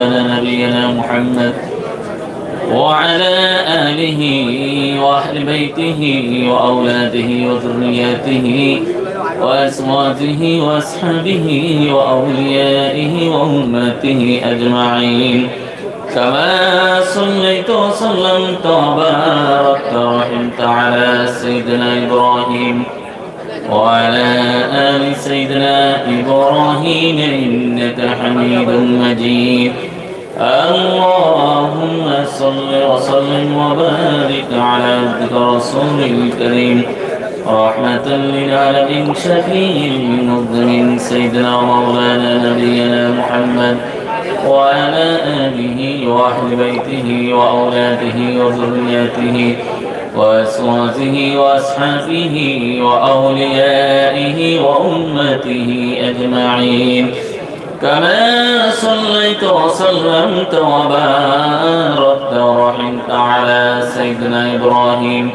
نبينا محمد وعلى آله وأهل بيته وأولاده وذرياته وأزواجه وأصحابه وأوليائه وأمته أجمعين، كما صليت وسلمت وباركت ورحمت على سيدنا إبراهيم وعلى آل سيدنا إبراهيم إنك حميد مجيد. اللهم صل وسلم وبارك على عبدك رسول الكريم رحمة للعالمين شفيع المذنبين سيدنا ومولانا نبينا محمد وعلى آله وأهل بيته وأولاده وذرياته وأزواجه وأصحابه وأوليائه وأمته أجمعين، كما صليت وسلمت وباركت ورحمت على سيدنا إبراهيم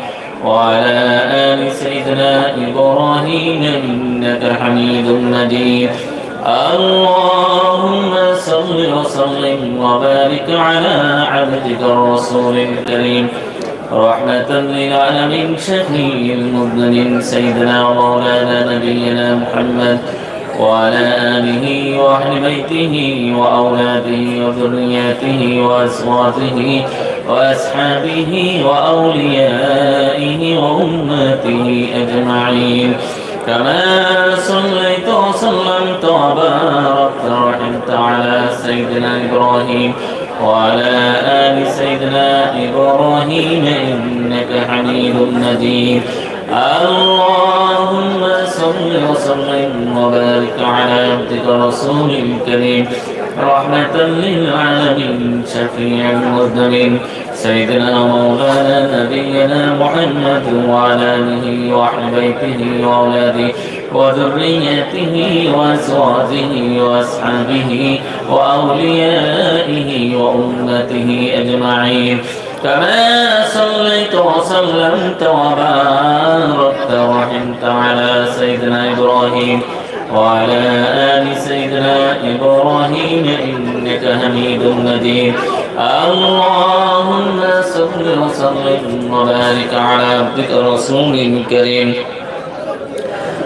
وعلى آل سيدنا إبراهيم إنك حميد مجيد. اللهم صل وسلم وبارك على عبدك الرسول الكريم رحمة للعالمين شفيع المذنبين سيدنا ومولانا نبينا محمد وعلى آله وأهل بيته وأولاده وذرياته وأزواجه وأصحابه وأوليائه وأمته أجمعين، كما صليت وسلمت وباركت ورحمت على سيدنا إبراهيم وعلى آل سيدنا إبراهيم إنك حميد مجيد. اللهم صل وسلم وبارك على عبدك رسول الكريم رحمة للعالمين شفيع المذنبين سيدنا مولانا نبينا محمد وعلى آله وأهل بيته وأولاده وذريته وأزواجه وأصحابه وأوليائه وأمته أجمعين، كما صليت وسلمت وباركت ورحمت على سيدنا إبراهيم وعلى آل سيدنا إبراهيم إنك حميد مجيد. اللهم صل وسلم وبارك على عبدك رسول الكريم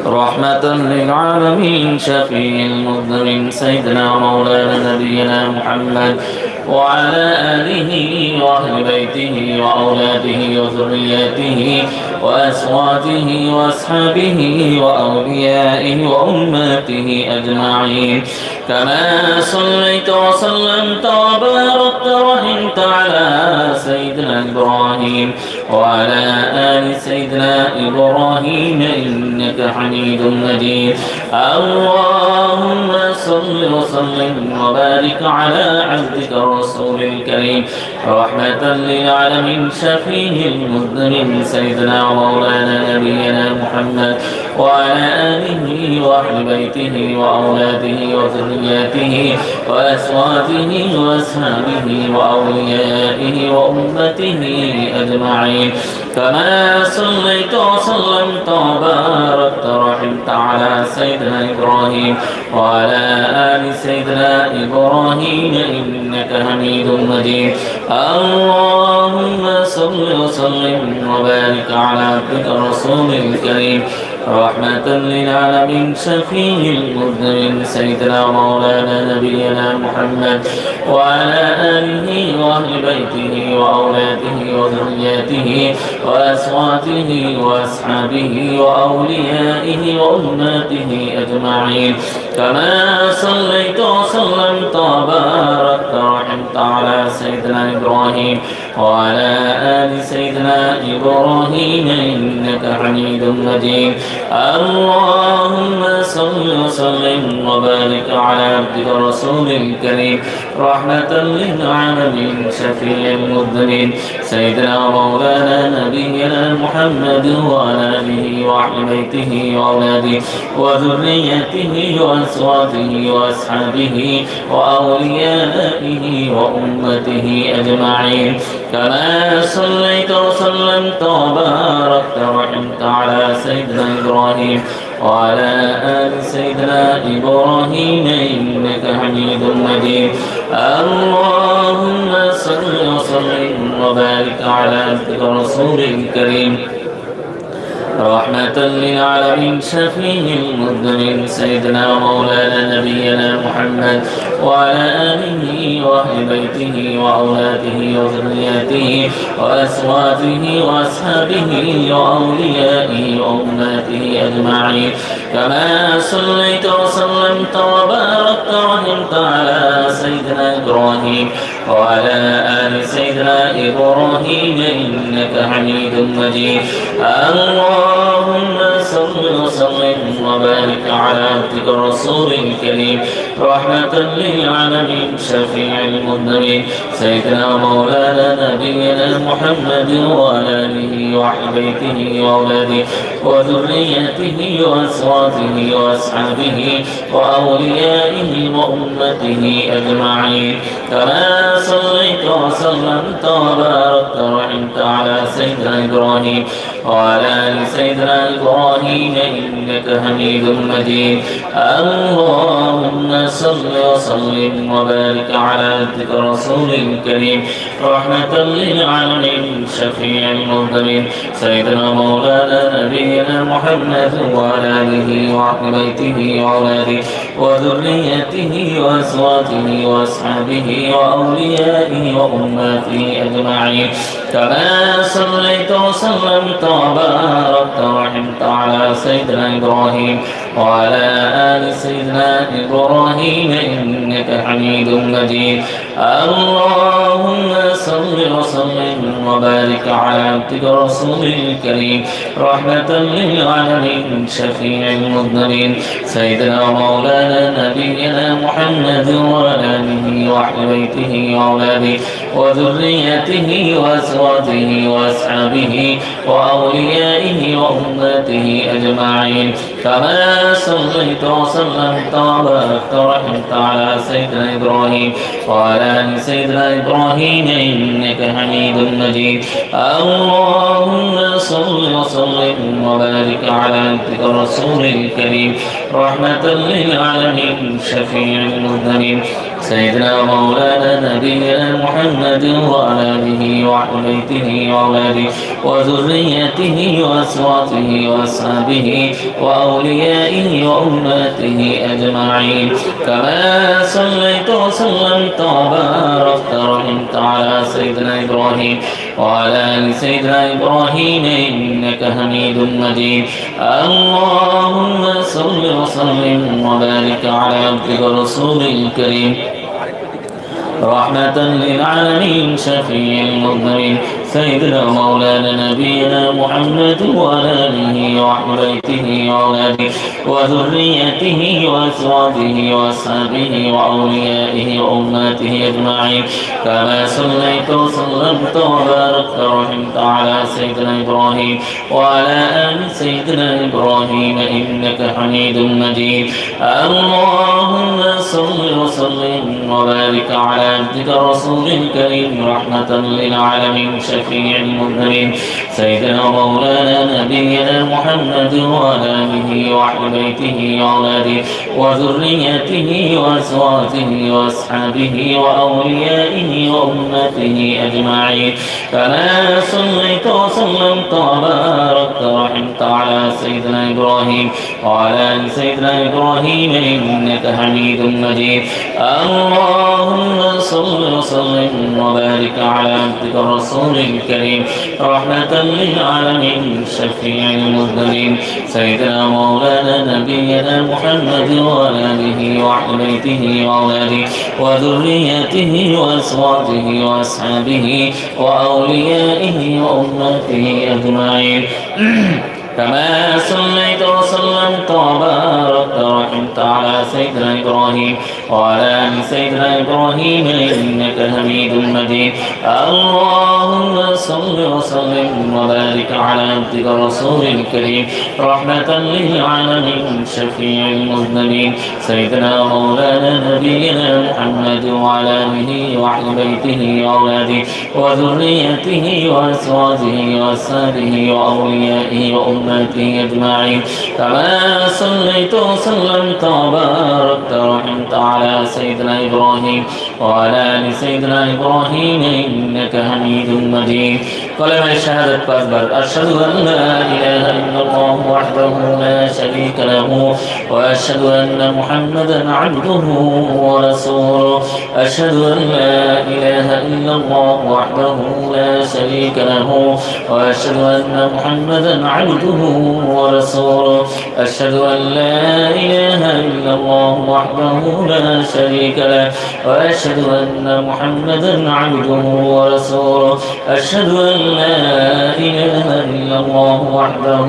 رحمة للعالمين شفيع المذنبين سيدنا ومولانا نبينا محمد وعلى آله وأهل بيته وأولاده وذرياته وأزواجه وأصحابه وأوليائه وأمته أجمعين، كما صليت وسلمت وباركت ورحمت على سيدنا إبراهيم وعلى آل سيدنا إبراهيم إنك حميد مجيد. اللهم صل وسلم وبارك على عبدك الرسول الكريم رحمة للعالمين شفيع المذنبين سيدنا ومولانا نبينا محمد وعلى آله وأهل بيته وأولاده وذرياته وأزواجه وأصحابه وأوليائه وأمته أجمعين، كما صليت وسلمت وباركت ورحمت على سيدنا إبراهيم وعلى آل سيدنا إبراهيم إنك حميد مجيد. اللهم صل وسلم وبارك على عبدك الرسول الكريم رحمة للعالمين شفيع المذنبين سيدنا مولانا نبينا محمد وعلى آله وأهل بيته وأولاده وذرياته وأزواجه وأصحابه وأوليائه وأمته أجمعين، كما صليت وسلمت وباركت ورحمت على سيدنا إبراهيم وعلى آل سيدنا إبراهيم إنك حميد مجيد. اللهم صل وسلم وبارك على عبدك رسول الكريم رحمة للعالمين شفيع المذنبين سيدنا مولانا نبينا محمد وعلى آله وأهل بيته وأولاده وذريته وأزواجه وأصحابه وأوليائه وأمته أجمعين، كما صليت وسلمت وباركت ورحمت على سيدنا إبراهيم وعلى آل سيدنا إبراهيم إنك حميد مجيد. اللهم صل وسلم وبارك على عبدك ورسولك الكريم رحمة للعالمين شفيع المذنبين سيدنا ومولانا نبينا محمد وعلى آله وأهل بيته وأولاده وذرياته وأزواجه وأصحابه وأوليائه وأماته أجمعين كما صليت وسلمت وباركت ورحمت على سيدنا إبراهيم وعلى آل سيدنا إبراهيم إنك حميد مجيد اللهم صل وسلم وبارك على عبدك الرسول الكريم رحمة للعالمين شفيع المذنبين سيدنا مولانا نبينا محمد وعلى آله وأهل بيته وأولاده وذريته وأزواجه وأصحابه وأوليائه وأمته أجمعين كما صليت وسلمت وباركت ورحمت على سيدنا إبراهيم وعلى آل سيدنا إبراهيم إنك حميد مجيد اللهم صل وسلم وبارك على عبدك الرسول الكريم رحمة للعالمين شفيع المذنبين سيدنا مولانا نبينا محمد وعلى آله وأهل بيته وأولاده وذريته وأزواجه وأصحابه وأوليائه وأماته أجمعين كما صليت وسلمت وباركت ورحمت على سيدنا إبراهيم وعلى آل سيدنا إبراهيم إنك حميد مجيد اللهم صل وسلم وبارك على عبدك الرسول الكريم رحمة للعالمين شفيع المذنبين سيدنا مولانا نبينا محمد وعلى آله وأهل بيته وأولاده وذريته وأزواجه وأصحابه وأوليائه وأمته أجمعين كما صليت وسلمت وباركت ورحمت على سيدنا إبراهيم وعلى آل سيدنا إبراهيم إنك حميد مجيد اللهم صل وسلم وبارك على عبدك الرسول الكريم رحمة للعالمين شفيع المذنبين سيدنا مولانا نبينا محمد وعلى آله وأهل بيته وأولاده وذريته وأزواجه وأصحابه وأوليائه وأماته أجمعين كما صليت وسلمت وباركت ورحمت على سيدنا إبراهيم وعلى آل سيدنا إبراهيم إنك حميد مجيد اللهم صل وسلم وبارك على عبدك الرسول الكريم رحمة للعالمين شفيع المذنبين سيدنا مولانا نبينا محمد وعلى آله وأهل بيته وأولاده وذريته وأزواجه وأصحابه وأوليائه وأماته أجمعين كما صليت وسلمت وباركت ورحمت على سيدنا إبراهيم وعلى آل سيدنا إبراهيم إنك حميد مجيد اللهم صل وسلم وبارك على عبدك الرسول الكريم رحمة للعالمين شفيع المذنبين سيدنا مولانا نبينا محمد وعلى آله وأهل بيته وأولاده وذريته وأزواجه وأصحابه وأوليائه وأمته أجمعين كما صليت وسلمت وباركت ورحمت على سيدنا إبراهيم وعلى آل سيدنا إبراهيم إنك حميد مجيد اللهم صل وسلم وبارك على عبدك الرسول الكريم رحمة للعالمين شفيع المذنبين سيدنا مولانا نبينا محمد وعلى آله وأهل بيته وأولاده وذريته وأزواجه وأصحابه وأوليائه وأمته أجمعين كما صليت وسلمت وباركت ورحمت على سيدنا إبراهيم وعلى آل سيدنا إبراهيم إنك حميد مجيد اللهم صل وسلم وبارك على عبدك الرسول الكريم رحمة للعالمين شفيع المذنبين سيدنا مولانا نبينا محمد وعلى آله وأهل بيته وأولاده وذريته وأزواجه وأصحابه وأوليائه وأمته أجمعين كما صليت وسلمت وباركت ورحمت على سيدنا إبراهيم وعلى آل سيدنا إبراهيم إنك حميد مجيد كلمة الشهادة فأكبر أشهد أن لا إله إلا الله وحده لا شريك له وأشهد أن محمدا عبده ورسوله أشهد أن لا إله إلا الله وحده لا شريك له وأشهد أن محمدا عبده ورسوله أشهد أن لا إله إلا الله وحده لا شريك له وأشهد أن محمدا عبده ورسوله أشهد أن لا إله إلا الله وحده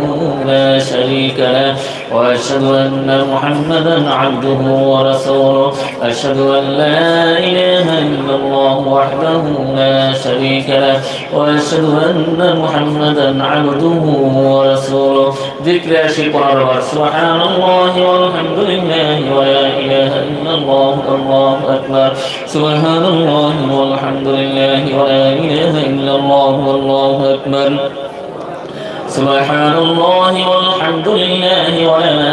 لا شريك له وأشهد أن محمدا عبده ورسوله أشهد أن لا إله إلا الله وحده لا شريك له وأشهد أن محمدا عبده ورسوله ذكر شكر سبحان الله والحمد لله ولا إله إلا الله الله أكبر سبحان الله والحمد لله ولا إله إلا الله والله أكبر سبحان الله والحمد لله ولا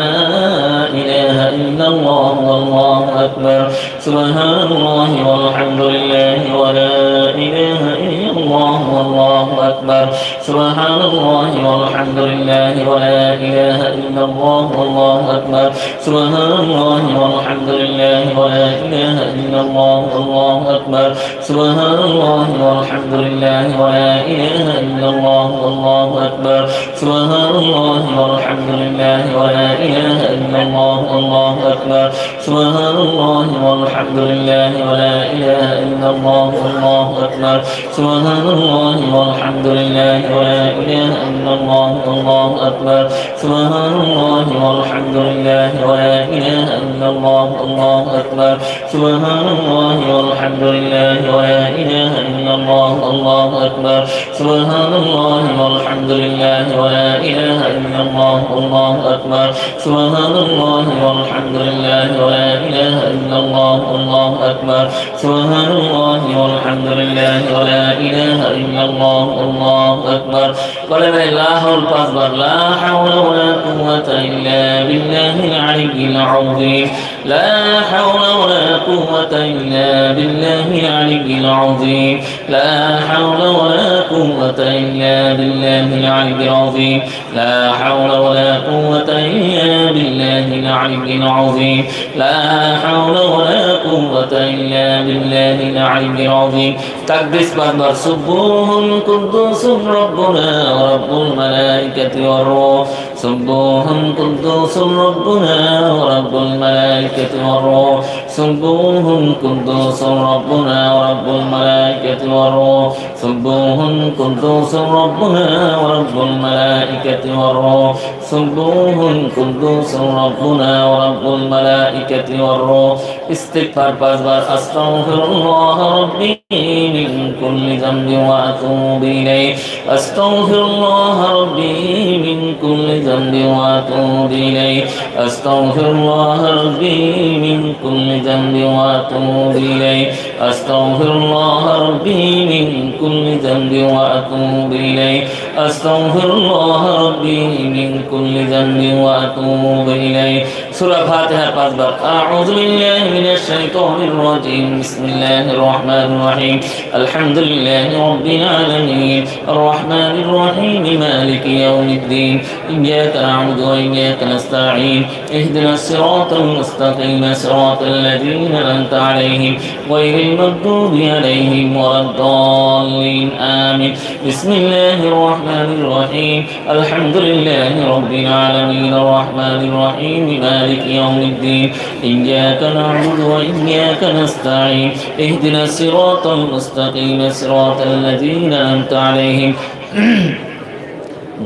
إله إلا الله والله أكبر سبحان الله والحمد لله ولا إله إلا الله والله أكبر سبحان الله والحمد لله ولا إله إلا الله والله أكبر سبحان الله والحمد لله ولا إله إلا الله والله أكبر سبحان الله والحمد لله ولا إله إلا الله والله أكبر سبحان الله والحمد لله ولا إله إلا الله والله أكبر سبحان الله والحمد لله ولا إله إلا الله والله أكبر سبحان الله والحمد لله ولا إله إلا الله والله أكبر سبحان الله والحمد لله ولا إله إلا الله والله أكبر سبحان الله والحمد لله ولا إله إلا الله والله أكبر سبحان الله والحمد لله ولا إله إلا الله والله أكبر سبحان الله والحمد لله ولا إله إلا الله والله أكبر سبحان الله والحمد لله ولا إله إلا الله والله أكبر قل الله الأكبر لا حول ولا قوة إلا بالله العلي العظيم لا حول ولا قوة إلا بالله العلي العظيم لا حول ولا قوة إلا بالله العلي العظيم لا حول ولا قوة إلا بالله العلي العظيم لا حول ولا قوة إلا بالله العلي العظيم تقدس بندر سبوه قدوس ربنا ورب الملائكة والروح سبوه قدوس ربنا ورب الملائكة والروح سبوه قدوس ربنا ورب الملائكة والروح سبوه قدوس ربنا ورب الملائكة والروح سبوه قدوس ربنا ورب الملائكة والروح استغفار بازبار أستغفر الله ربي من كل ذنب وأتوب إليه أستغفر الله ربي من كل ذنب وأتوب إليه أستغفر الله ربي من كل ذنب وأتوب إليه أستغفر الله ربي من كل ذنب وأتوب إليه أستغفر الله ربي من كل ذنب وأتوب إليه سورة فاتحة بازبار أعوذ بالله من الشيطان الرجيم بسم الله الرحمن الرحيم الحمد لله رب العالمين الرحمن الرحيم مالك يوم الدين إياك نعبد وإياك نستعين اهدنا الصراط المستقيم صراط الذين أنعمت عليهم غير المغضوب عليهم ولا الضالين آمين بسم الله الرحمن الرحيم الحمد لله رب العالمين الرحمن الرحيم مالك يوم الدين إياك نعبد وإياك نستعين اهدنا الصراط المستقيم صراط الذين أنعمت عليهم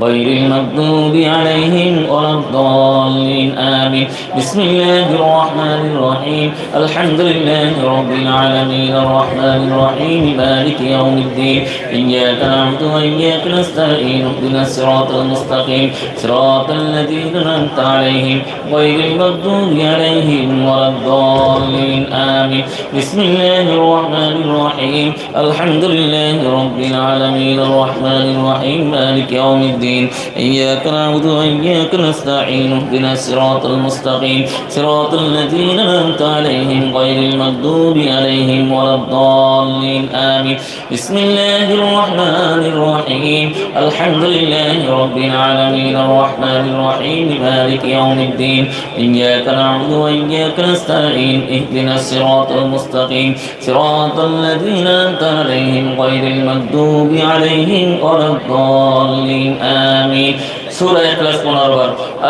غير المغضوب عليهم ولا الضالين آمين بسم الله الرحمن الرحيم الحمد لله رب العالمين الرحمن الرحيم مالك يوم الدين إياك نعبد وإياك نستعين اهدنا الصراط المستقيم صراط الذين أنعمت عليهم غير المغضوب عليهم ولا الضالين آمين بسم الله الرحمن الرحيم الحمد لله رب العالمين الرحمن الرحيم مالك يوم الدين الدين إياك نعبد وإياك نستعين اهدنا الصراط المستقيم صراط الذين أنعمت عليهم غير المغضوب عليهم ولا الضالين آمين بسم الله الرحمن الرحيم الحمد لله رب العالمين الرحمن الرحيم مالك يوم الدين إياك نعبد وإياك نستعين اهدنا الصراط المستقيم صراط الذين أنعمت عليهم غير المغضوب عليهم ولا الضالين آمين سورة إخلاص পুনর্বার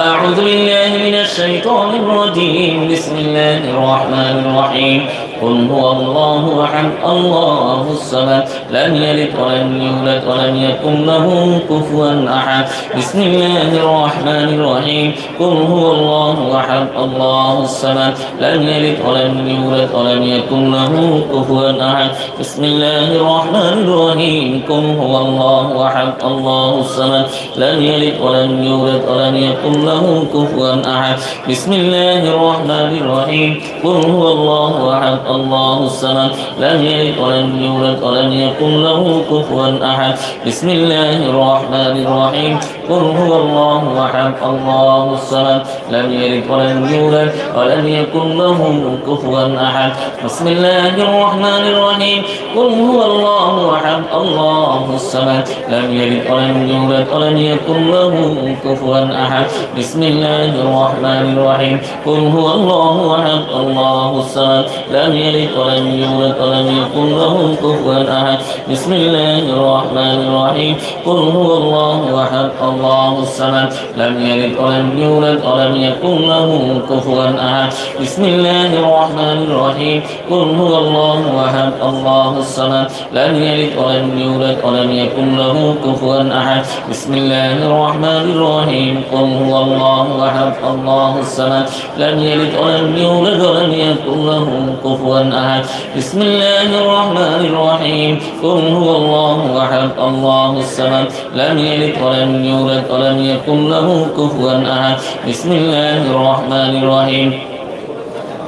أعوذ بالله من الشيطان الرجيم بسم الله الرحمن الرحيم قل هو الله أحد الله الصمد لم يلد ولم يولد ولم يكن له كفوا أحد بسم الله الرحمن الرحيم قل هو الله أحد الله الصمد لم يلد ولم يولد ولم يكن له كفوا أحد بسم الله الرحمن الرحيم قل هو الله أحد الله الصمد لم يلد ولم يولد ولم يكن له كفوا أحد بسم الله الرحمن الرحيم قل هو الله أحد الله الصمد لم يلد ولم يولد ولم يكن له كفوا أحد بسم الله الرحمن الرحيم قل هو الله أحد الله الصمد لم يلد ولم يولد ولم يكن له كفوا أحد بسم الله الرحمن الرحيم قل هو الله أحد الله الصمد لم يلد ولم يولد ولم يكن له كفوا أحد بسم الله الرحمن الرحيم قل هو الله أحد الله الصمد لم يلد ولم يولد ولم يكن له كفوا أحد بسم الله الرحمن الرحيم قل هو الله أحد الله الصمد لم يلد ولم يولد ولم يكن له كفوا أحد بسم الله الرحمن الرحيم قل هو الله أحد الله الصمد لم يلد ولم يولد ولم يكن له كفوا أحد بسم الله الرحمن الرحيم قل هو الله أحد الله الصمد لم يلد ولم يولد ولم يكن له كفوا أحد بسم الله الرحمن الرحيم قل هو الله أحد الله الصمد لم يلد ولم يولد ولم يكن له كفوا أحد بسم الله الرحمن الرحيم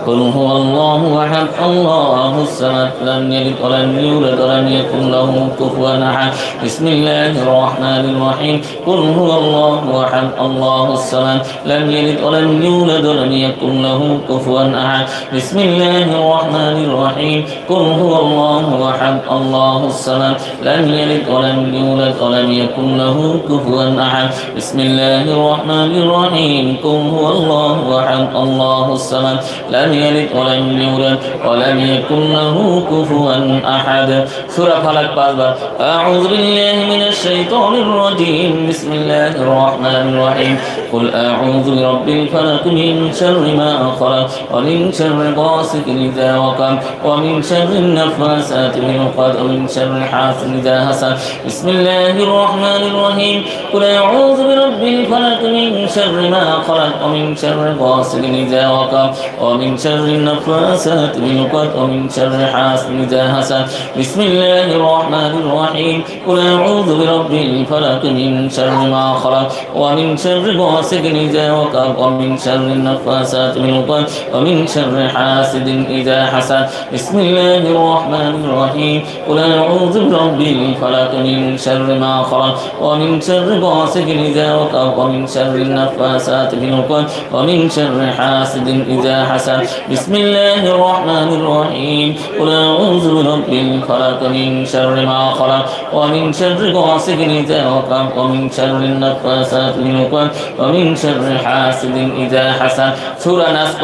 قل هو الله أحد الله الصمد لم يلد ولم يولد ولم يكن له كفوا أحد بسم الله الرحمن الرحيم قل هو الله أحد الله الصمد لم يلد ولم يولد ولم يكن له كفوا أحد بسم الله الرحمن الرحيم قل هو الله أحد الله الصمد لم يلد ولم يولد ولم يكن له كفوا أحد بسم الله الرحمن الرحيم قل هو الله أحد الله الصمد لم يلد ولم يولد ولم يكن له كفوا أحد سورة فلق بار أعوذ بالله من الشيطان الرجيم بسم الله الرحمن الرحيم قل أعوذ برب الفلق من شر ما خلق ومن شر غاسق إذا وقب ومن شر النفاثات في العقد ومن شر حاسد إذا حسد بسم الله الرحمن الرحيم قل أعوذ برب الفلق من شر ما خلق ومن شر غاسق إذا وقب ومن شر النفاثات في العقد ومن شر حاسد إذا حسد بسم الله الرحمن الرحيم قل أعوذ برب الفلق من شر ما خلق ومن شر غاسق إذا وقب ومن شر النفاثات في العقد ومن شر حاسد إذا حسد بسم الله الرحمن الرحيم قل أعوذ برب الفلق من شر ما خلق ومن شر غاسق إذا وقب ومن شر النفاثات في العقد ومن شر حاسد إذا حسد بسم الله الرحمن الرحيم قل أعوذ برب الفلق من شر ما خلق ومن شر غاسق إذا وقب ومن شر النفاثات في العقد ومن شر حاسد إذا حسد سورة ناس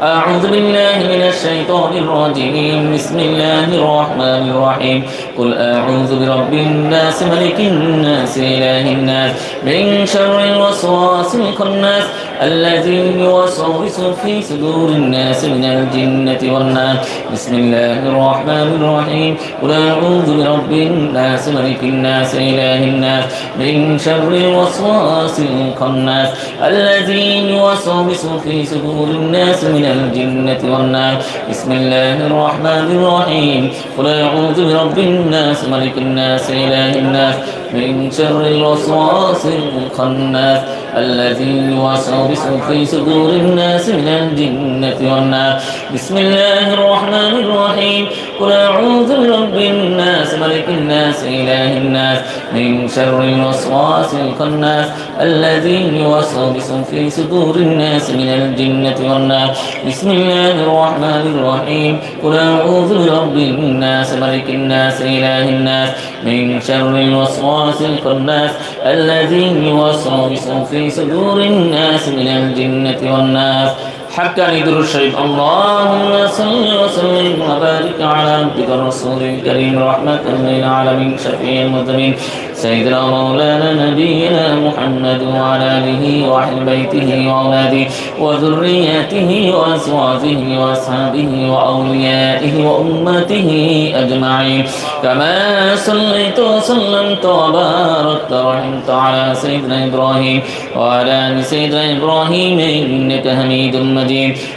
أعوذ بالله من الشيطان الرجيم بسم الله الرحمن الرحيم قل أعوذ برب الناس ملك الناس إله الناس من شر الوسواس الخناس الذي يوسوس في صدور الناس من الجنة والناس بسم الله الرحمن الرحيم قل أعوذ برب الناس ملك الناس إله الناس من شر الوسواس الخناس الذي يوسوس في صدور الناس من الجنة والناس بسم الله الرحمن الرحيم قل أعوذ برب الناس ملك الناس إله الناس من شر الوسواس الخناس الذي يوسوس في صدور الناس من الجنة والناس بسم الله الرحمن الرحيم قل أعوذ برب الناس ملك الناس إله الناس من شر الوسواس الخناس الذي يوسوس في صدور الناس من الجنة والناس. بسم الله الرحمن الرحيم. قل أعوذ برب الناس ملك الناس إله الناس من شر الوسواس الخناس الذي يوسوس في صدور الناس من الجنة والناس. حقا يدر الشريف. اللهم صل وسلم وبارك على عبدك الرسول الكريم رحمة للعالمين شفيع المذنبين سيدنا مولانا نبينا محمد وعلى آله وأهل بيته وأولاده وذرياته وأزواجه وأصحابه وأوليائه وأمته أجمعين. كما صليت وسلمت وباركت ورحمت على سيدنا إبراهيم وعلى آل سيدنا إبراهيم إنك حميد مجيد.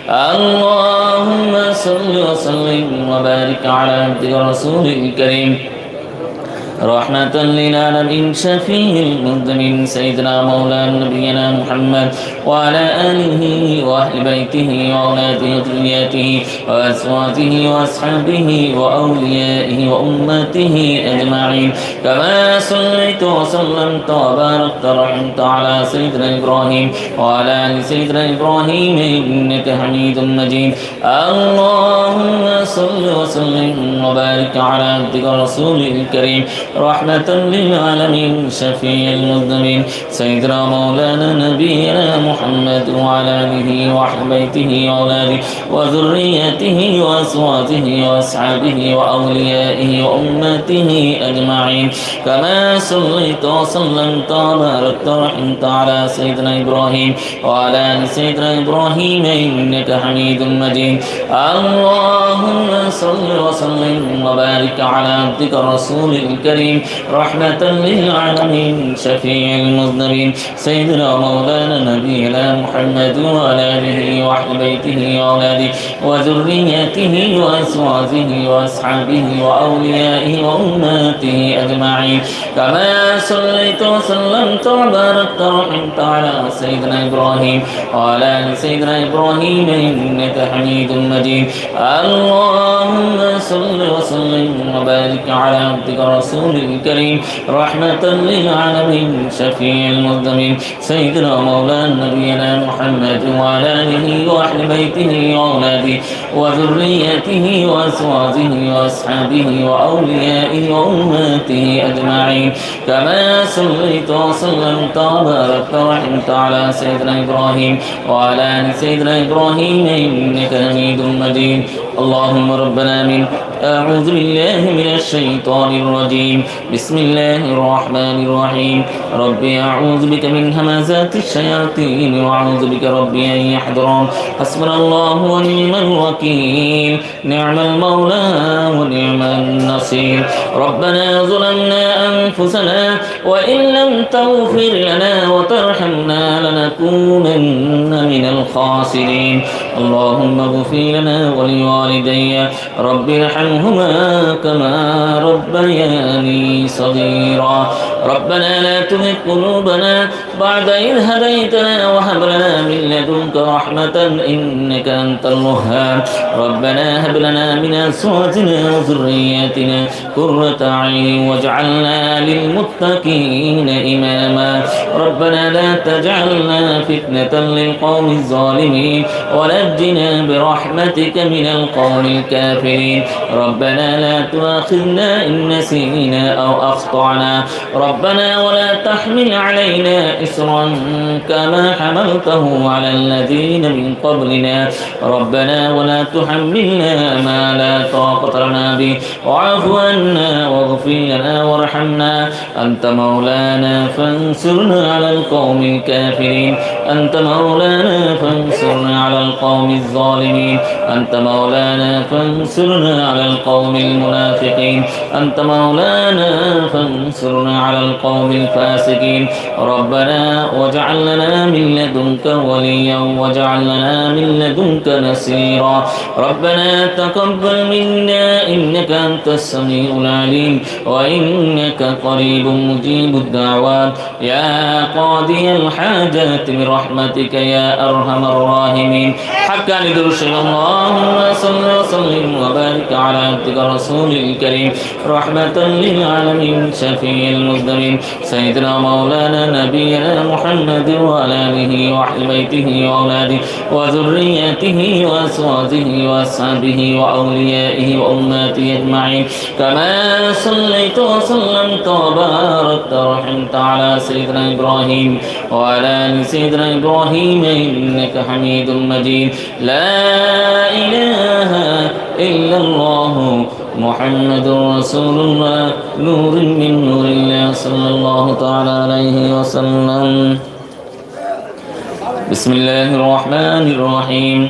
اللهم صل وسلم وبارك على عبدك الرسول الكريم رحمة للعالمين شفيع المذنبين سيدنا مولانا نبينا محمد وعلى آله وأهل بيته وأولاده وذرياته وأزواجه وأصحابه وأوليائه وأمته أجمعين. كما صليت وسلمت وباركت ورحمت على سيدنا إبراهيم وعلى آل سيدنا إبراهيم إنك حميد مجيد. اللهم صل وسلم وبارك على عبدك الرسول الكريم رحمة للعالمين شفيع المذنبين سيدنا مولانا نبينا محمد وعلى آله وأهل بيته وأولاده وذريته وأزواجه وأصحابه وأوليائه وأمته أجمعين. كما صليت وسلمت وباركت ورحمت على سيدنا إبراهيم وعلى آل سيدنا إبراهيم إنك حميد مجيد. اللهم صل وسلم وبارك على عبدك الرسول الكريم رحمة للعالمين شفيع المذنبين سيدنا مولانا نبينا محمد وعلى آله وأهل بيته وأولاده وذريته وأزواجه وأصحابه وأوليائه وأمته أجمعين. كما صليت وسلمت وباركت ورحمت على سيدنا إبراهيم وعلى آل سيدنا إبراهيم إنك حميد مجيد. اللهم صل وسلم وبارك على عبدك الرسول الكريم رحمة للعالمين شفيع المذنبين سيدنا مولانا نبينا محمد وعلى آله وأهل بيته وأولاده وذريته وأزواجه وأصحابه وأوليائه وأمته أجمعين. كما صليت وسلمت وباركت ورحمت على سيدنا إبراهيم وعلى آل سيدنا إبراهيم إنك حميد مجيد. اللهم ربنا من أعوذ بالله من الشيطان الرجيم. بسم الله الرحمن الرحيم. ربي أعوذ بك من همزات الشياطين وأعوذ بك ربي أن يحضرون. حسبنا الله ونعم الوكيل نعم المولى ونعم النصير. ربنا ظلمنا أنفسنا وإن لم تغفر لنا وترحمنا لنكونن من الخاسرين. اللهم اغفر لنا ولوالدي رب ارحمهما كما ربياني صغيرا. ربنا لا تزغ قلوبنا بعد إذ هديتنا وهب لنا من لدنك رحمة إنك أنت الوهاب. ربنا هب لنا من أزواجنا وذرياتنا قرة أعين واجعلنا للمتقين إماما. ربنا لا تجعلنا فتنة للقوم الظالمين ونجنا برحمتك من القوم الكافرين. ربنا لا تؤاخذنا إن نسينا أو أخطأنا. ربنا ولا تحمل علينا إصرا كما حملته على الذين من قبلنا. ربنا ولا تحملنا ما لا طاقة لنا به واعف عنا واغفر لنا وارحمنا. أنت مولانا فانصرنا على القوم الكافرين. أنت مولانا فانصرنا على القوم الظالمين. أنت مولانا فانصرنا على القوم المنافقين. أنت مولانا فانصرنا على القوم الفاسقين. ربنا واجعل لنا من لدنك وليا واجعل لنا من لدنك نصيرا. ربنا تقبل منا إنك أنت السميع العليم وإنك قريب مجيب الدعوات. يا قاضي الحاجات برحمتك يا أرحم الراحمين حقا درشد اللهم صل وسلم وبارك على عبدك رسول الكريم رحمة للعالمين شفيع المذنبين سيدنا مولانا نبينا محمد وعلى آله وأهل بيته وأولاده وذريته وأزواجه وأصحابه وأوليائه وأماته أجمعين كما صليت وسلمت وباركت ورحمت على سيدنا إبراهيم وعلى آل سيدنا إبراهيم إنك حميد مجيد لا إله إلا الله محمد رسول الله نور من نور الله صلى الله تعالى عليه وسلم بسم الله الرحمن الرحيم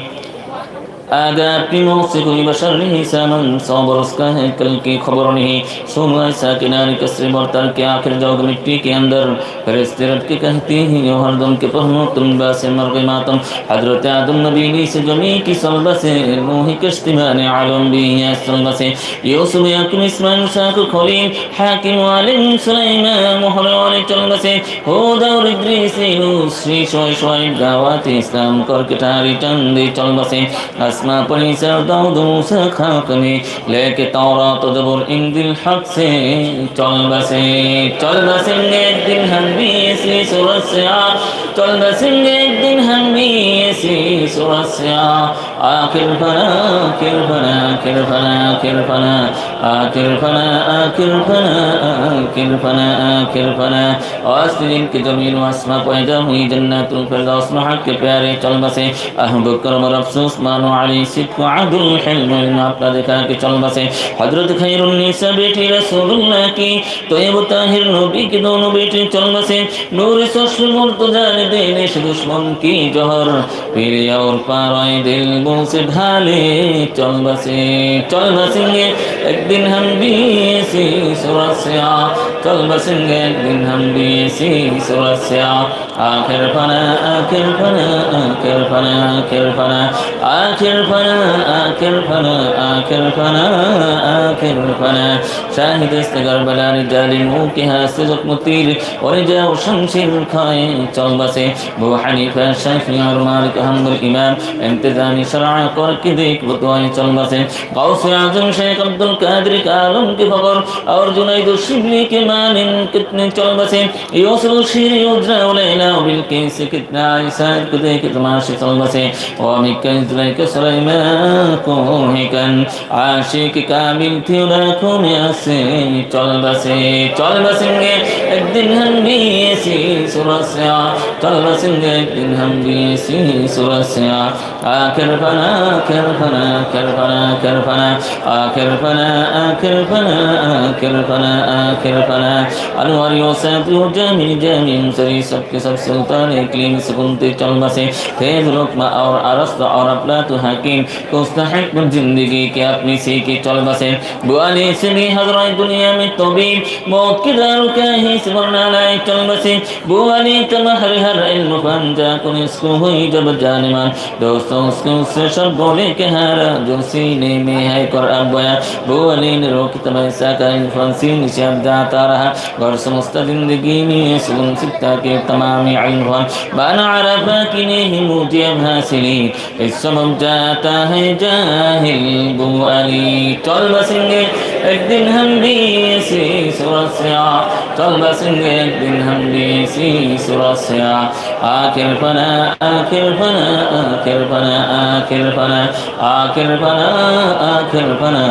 आदाब की मौत से कोई बशर नहीं सामन सौ बरस का है कल की खबर नहीं सोम ऐसा किनारे कसरे बर्तन के आखिर जाओ मिट्टी के अंदर फरिश्ते रट के कहते हैं यो हरदम के पहनो तुम बासे मर गए मातम हजरत आदम नबी से जमी की सलबा से नूह कश्तिमान आलम भी है सलबा से यूसुफ याकूब इस्माइल मुसाक खलील हाकिम वालिम सुलेमान मोहर वाले चलबा से हुद और इद्रीस यूसुफ शुआइब दावत इस्लाम कर के तारी चंदे चलबा से अस्मा पनीसा दाऊद मूसा खाक में लेके तौरात ज़बूर इंजिल हक से चल बसेंगे एक दिन हम भी इसी सूरत से चल बसेंगे एक दिन हम भी इसी सूरत से आखिर फना आखिर फना आखिर फना आखिर फना आखिर फना आखिर फना आखिर फना आखिर फना आस्तीन की ज़मीन आसमां पैदा हुई जन्नतुल फिरदौस में हक के प्यारे चल बसे अहम बकर और अफसोस मानो अली सिद्क अदल हिल्म अपना देखा कि चल बसे हजरत खैरुन्निसा बेटी रसूलुल्लाह की तोयब ताहिर नबी की दोनों बेटे चल बसे नूर सश मुर्तजा ने देने से दुश्मन की जहर पीले और पाराए दिल मुंह से ढाले चल बसेंगे एक दिन हम भी इसी सूरत से चल बसेंगे एक दिन हम भी इसी सूरत से आखिर फना आखिर फना आखिर फना आखिर फना आखिर फना आखिर फना आखिर फना आखिर फना शाहिद करबला ने जालिम मुंह के हाथ से जख्म तीर और जाओ शमशीर खाए चल बसे अबू हनीफा शाफी और मालिक हम्बल इमाम इंतजामी शरआ कर के देख बतवाए चल बसे गौस आजम शेख अब्दुल कादिर का आलम के फकर और जुनैद शिबली के मालिन कितने चल बसे यूसुफ शीरी उजरा लैला बिल्किस कितना आयशा को देख तमाशे चल बसे और मिकन के सुलेमान को हिकन आशिक कामिल थी लाखों में से चल बसेंगे एक दिन हम भी इसी सूरत से चल बसेंगे एक दिन हम भी इसी सूरत से आखिर फना आखिर फना आखिर फना आखिर फना आखिर फना आखिर फना आखिर फना आखिर फना अनवर यूसुफ जामी जामी सरी सबके सब सुल्तान इकलीम सुकुनते चल बसे फैज रुकमा और अरस्त और अफलातु हकीम को मुस्तहिक जिंदगी के अपनी सी की चल बसे बुआली से भी हजरत दुनिया में तबीब मौत के दारू का ही स्मरण लाए चल बसे बुआली तम हर इल्म पंजा कुन इसको हुई जब जाने मान दोस्तों उसको उससे शब बोले के हारा जो सीने में है कुरान बया बुआली ने रोकी तमैसा का इन्फ्लुएंसी निशाब जाता रहा और समस्त जिंदगी में सुन सिक्ता के तमाम इल्म बाना अरफा की नहीं मुझे हासिली इस सबब जाता है जाहिल बुआली चल बसेंगे एक दिन हम भी इसी सूरत से चल बसेंगे एक दिन हम भी इसी सूरत से आखिर फना आखिर फना आखिर फना आखिर फना आखिर फना आखिर फना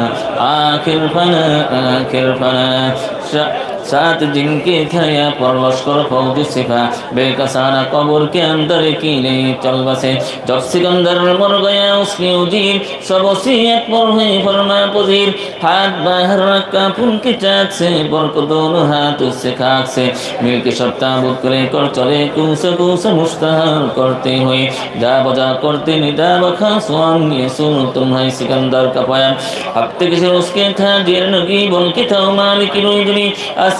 आखिर फना आखिर फना सात जिनके खया पर लश्कर फौज सिफा बेकसाना कब्र के अंदर कीले चल बसे जब सिकंदर मर गया उसके उजीर सब वसीयत पर हुई फरमा पजीर हाथ बाहर रखा पुन के चाक से बरक दोनों हाथ उससे खाक से मिल के सब ताबूत करे कर चले कुस मुश्तहर करते हुए जा बजा करते निदा बखा स्वाम ये सुन तुम है सिकंदर का पाया हफ्ते किसी उसके था जेर नगी बोल के था मालिक रोजनी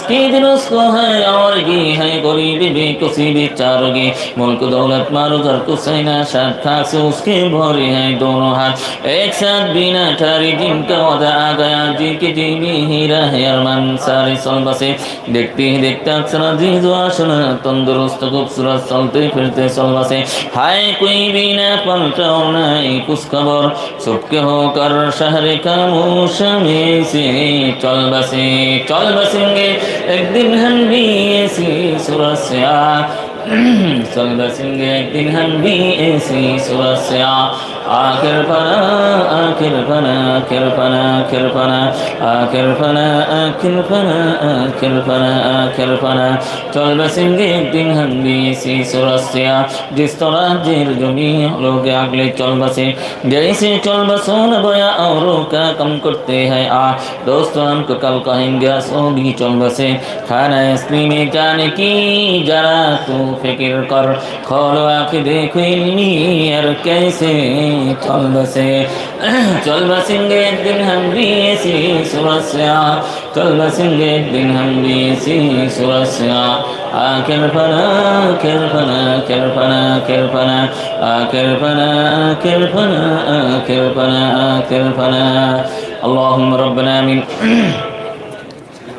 की दिन उसको है और ये है गरीबी बेकसी बेचारगी मुल्क दौलत मारो घर को सैना शाद खाक से उसके भरे हैं दोनों हाथ एक साथ बिना ठारी जिनका वादा आ गया जी के जी में ही रहे अरमान सारे सल बसे देखते ही देखते अक्सर अजीज आशना तंदुरुस्त खूबसूरत चलते फिरते सल बसे हाय कोई भी ना पलटा और ना कुछ खबर सबके होकर शहर खामोश में से चल बसेंगे एक दिन हम भी ऐसी सूरत से चल बसेंगे एक दिन हम भी ऐसी सूरत से आखिर फना आखिर फना आखिर फना आखिर फना आखिर फना आखिर फना आखिर फना आखिर फना चल बसेंगे एक दिन हम भी ऐसी सूरत से जिस तरह जेर जमी लोग अगले चल बसे जैसे चल बसो न बया औरों का कम करते हैं दोस्तों हमको कल कहेंगे सो भी चल बसे खाना इसलिए में जाने की जरा तू फिक्र कर खोलो आँखें देखो इल्मी यार कैसे चल बसेंगे एक दिन हम भी ऐसी सूरत से चल बसेंगे एक दिन हम भी ऐसी सूरत से आखिर फना आखिर फना आखिर फना आखिर फना आखिर फना आखिर फना आखिर फना आखिर फना अल्लाहुम्मा रब्बना आमीन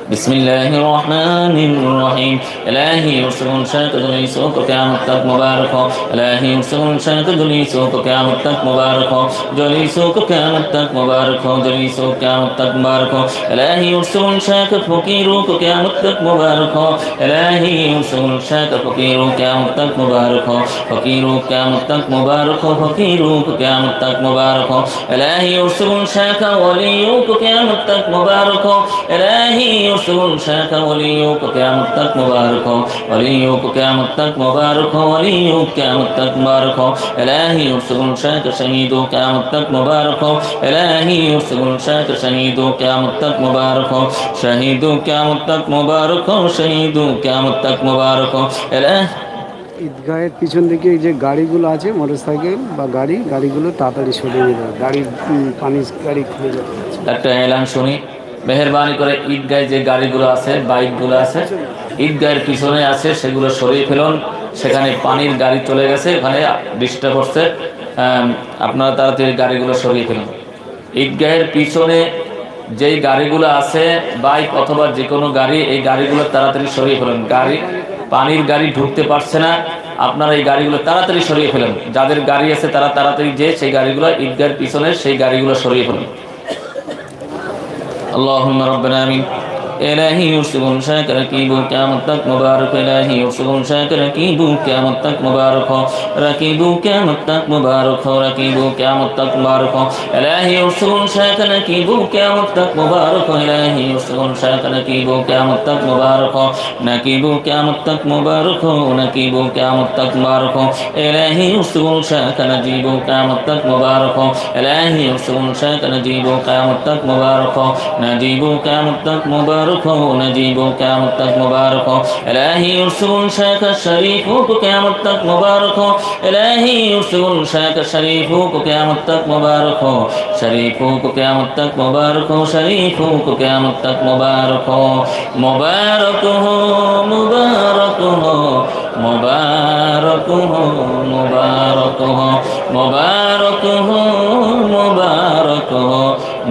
बिस्मिल्लाहिर्रहमानिर्रहीम इलाही उर्सुल शाक जुलीसो को क़यामत तक मुबारक हो इलाही उर्सुल शाक जुलीसो को क़यामत तक मुबारक हो जुलीसो को क़यामत तक मुबारक हो जुलीसो क़यामत तक मुबारक हो इलाही उर्सुल शाक फ़कीरों को क़यामत तक मुबारक हो इलाही उर्सुल शाक फ़कीरों क़यामत तक मुबारक हो फ़कीरों क़यामत तक मुबारक हो फ़कीरों को क़यामत तक मुबारक हो इलाही उर्सुल शाक वलियों को क़यामत तक मुबारक हो इलाही उर्सुल शाक वलियों को क़यामत तक मुबारक हो वलियों को क़यामत तक मुबारक हो वलियों को क़यामत तक मुबारक हो इलाही उर्सुल शाक शहीदों क़यामत तक मुबारक हो इलाही उर्सुल शाक शहीदों क़यामत तक मुबारक हो शहीदों क़यामत तक मुबारक हो शहीदों क़यामत तक मुबारक हो इलाही ঈদগাহের পিছন দিকে যে গাড়িগুলো আছে মোটরসাইকেল বা গাড়িগুলো তাড়াতাড়ি সরিয়ে নিতে হবে পানি গাড়ি খুলে যাবে একটা এলান শুনি মেহেরবানি করে ঈদগাহে যে গাড়িগুলো আছে বাইকগুলো আছে ঈদগাহের পিছনে আছে সেগুলো সরিয়ে ফেলুন সেখানে পানির গাড়ি চলে গেছে ওখানে ডিস্টার্ব হচ্ছে আপনারা তাড়াতাড়ি গাড়িগুলো সরিয়ে ফেলুন ঈদগাহের পিছনে যেই গাড়িগুলো আছে বাইক অথবা যে কোনো গাড়ি এই গাড়িগুলো তাড়াতাড়ি সরিয়ে ফেলুন পানির গাড়ি ঢুকতে পারছে না আপনারা এই গাড়িগুলো তাড়াতাড়ি সরিয়ে ফেলুন যাদের গাড়ি আছে তারা তাড়াতাড়ি যে সেই গাড়িগুলো ঈদগাহের পিছনে সেই গাড়িগুলো সরিয়ে ফেলুন اللهم ربنا آمين إلهي يرسلون شاك ركيبو قیامت تک مبارک إلهي يرسلون شاك ركيبو قیامت تک مبارک ہو ركيبو قیامت تک مبارک ہو ركيبو قیامت تک مبارک ہو إلهي يرسلون شاك ركيبو قیامت تک مبارک ہو إلهي يرسلون شاك ركيبو قیامت تک مبارک ہو نكيبو قیامت تک مبارک ہو نكيبو قیامت تک مبارک ہو إلهي يرسلون شاك نجيبو قیامت تک مبارک ہو إلهي يرسلون شاك نجيبو قیامت تک مبارک ہو نجيبو قیامت تک مبارک हो नजीबो क़यामत तक मुबारक हो इलाही उर्सुल शाक शरीफों को क़यामत तक मुबारक हो इलाही उर्सुल शाक शरीफों को क़यामत तक मुबारक हो शरीफों को क़यामत तक मुबारक हो शरीफों को क़यामत तक मुबारक हो मुबारक हो मुबारक हो मुबारक हो मुबारक हो मुबारक हो मुबारक हो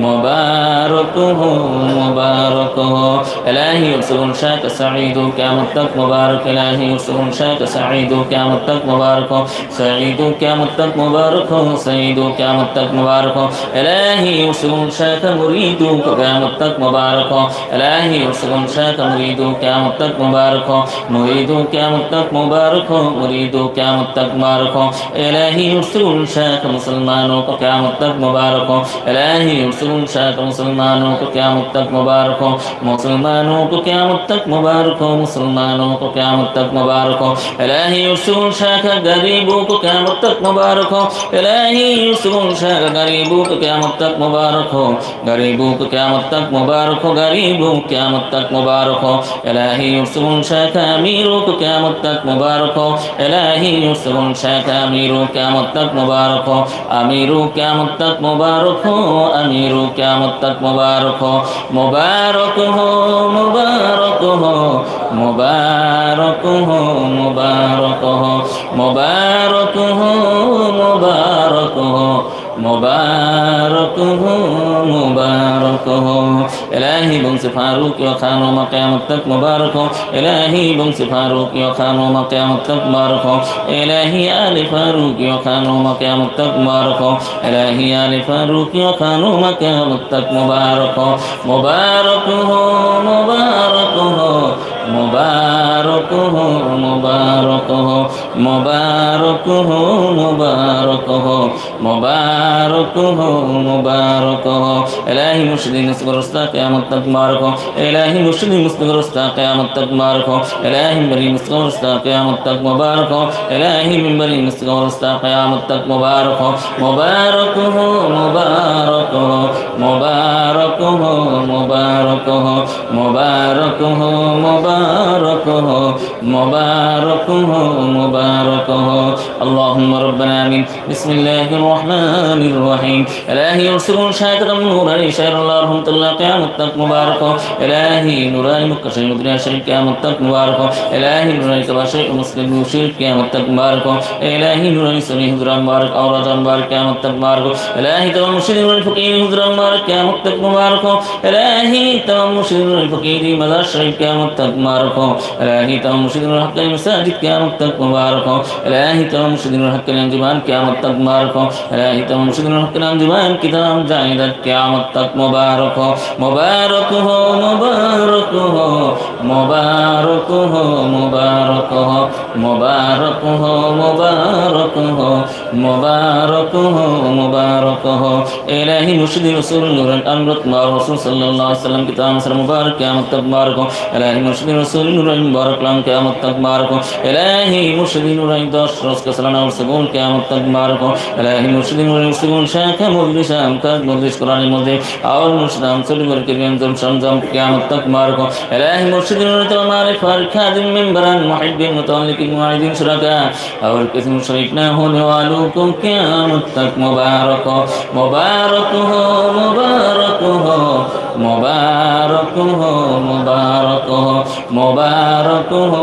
मुबारक हो मुबारक हो इलाही उर्सुल शाक सईद क़यामत तक मुबारक इलाही उर्सुल शाक सईद क़यामत तक मुबारक हो सईद क़यामत तक मुबारक हो सईद क़यामत तक मुबारक हो इलाही उर्सुल शाक मुरीद क़यामत तक मुबारक हो इलाही उर्सुल शाक मुरीद क़यामत तक मुबारक हो मुरीद क़यामत तक मुबारक हो मुरीद क़यामत तक मुबारक हो इलाही उर्सुल शाक मुसलमानों को क़यामत तक मुबारक हो इलाही उर्सुल शाक मुसलमानों को क़यामत तक मुबारक हो मुसलमानों को क़यामत तक मुबारक हो मुसलमानों को क़यामत तक मुबारक हो इलाही उर्सुल शाक गरीबों को क़यामत तक मुबारक हो इलाही उर्सुल शाक गरीबों को क़यामत तक मुबारक हो गरीबों को क़यामत तक मुबारक हो गरीबों को क़यामत तक मुबारक हो इलाही उर्सुल शाक अमीरों को क़यामत तक मुबारक हो इलाही उर्सुल शाक अमीरों क़यामत तक मुबारक हो अमीरों क़यामत तक मुबारक हो अमीरों क़यामत तक मुबारक हो मुबारक हो मुबारक مباركه مباركه مباركه مباركه مباركه مباركه إلهي بنس فاروق وخان ومقام التك مباركه إلهي بنس فاروق وخان ومقام التك مباركه إلهي آل فاروق وخان ومقام التك مباركه إلهي آل فاروق وخان ومقام التك مباركه مباركه مباركه مباركه مباركه مباركه مباركه مباركه مباركه إلهي مرشدين نصبر استاق قيامت تک مباركه إلهي مرشدين مستقر استاق قيامت تک مباركه إلهي منبري مستقر استاق قيامت تک مباركه إلهي منبري مستقر استاق قيامت تک مباركه مباركه مباركه مباركه مباركه مباركه مباركه مباركه مباركه اللهم ربنا آمين بسم الله الرحمن الرحيم إلهي يرسلون شاكرا نورا شهر الله رحمة الله قيامت تك مباركه إلهي نوراني مكشف مدري شريف قيامت تك مباركه إلهي نوراني كباشر مسلم وشريف قيامت تك مباركه إلهي نوراني سميه حضران مبارك أوراد مبارك قيامت تك مباركه إلهي تمام مسلم والفقير حضران مبارك قيامت تك مباركه إلهي تمام مسلم والفقير مزار شريف قيامت تك مباركه إلهي تمام مسلم الحق المساجد قيامت تك مباركه إلهي تمام مسلم الحق الأنجمان قيامت تك مباركه إلهي تمام مسلم الحق الأنجمان كتاب جائدت قيامت تك مباركه مباركه مباركه مباركه مباركه مباركه مباركه مباركه مباركه إلهي مرشد رسول نور الأمرت مع الرسول صلى الله عليه وسلم كتاب مصر مبارك قيامت تك مباركه إلهي مرشد رسول نور المبارك لام قيامت تك مباركه إلهي مرشد نور الدش رزق سلام ورسول قيامت تك مباركه إلهي مرشد نور المسلمون شاك مدرس أمكاد مدرس قرآن المدرس أول مرشد أمثل بركيم زم شمزم قيامت تك مباركه إلهي مرشد نور تمام فارق خادم من بران محب متعلق معيدين شركاء أول كسم شريكنا هون والوكم قيامت تك مباركه مباركه مباركه مباركه مباركه مباركه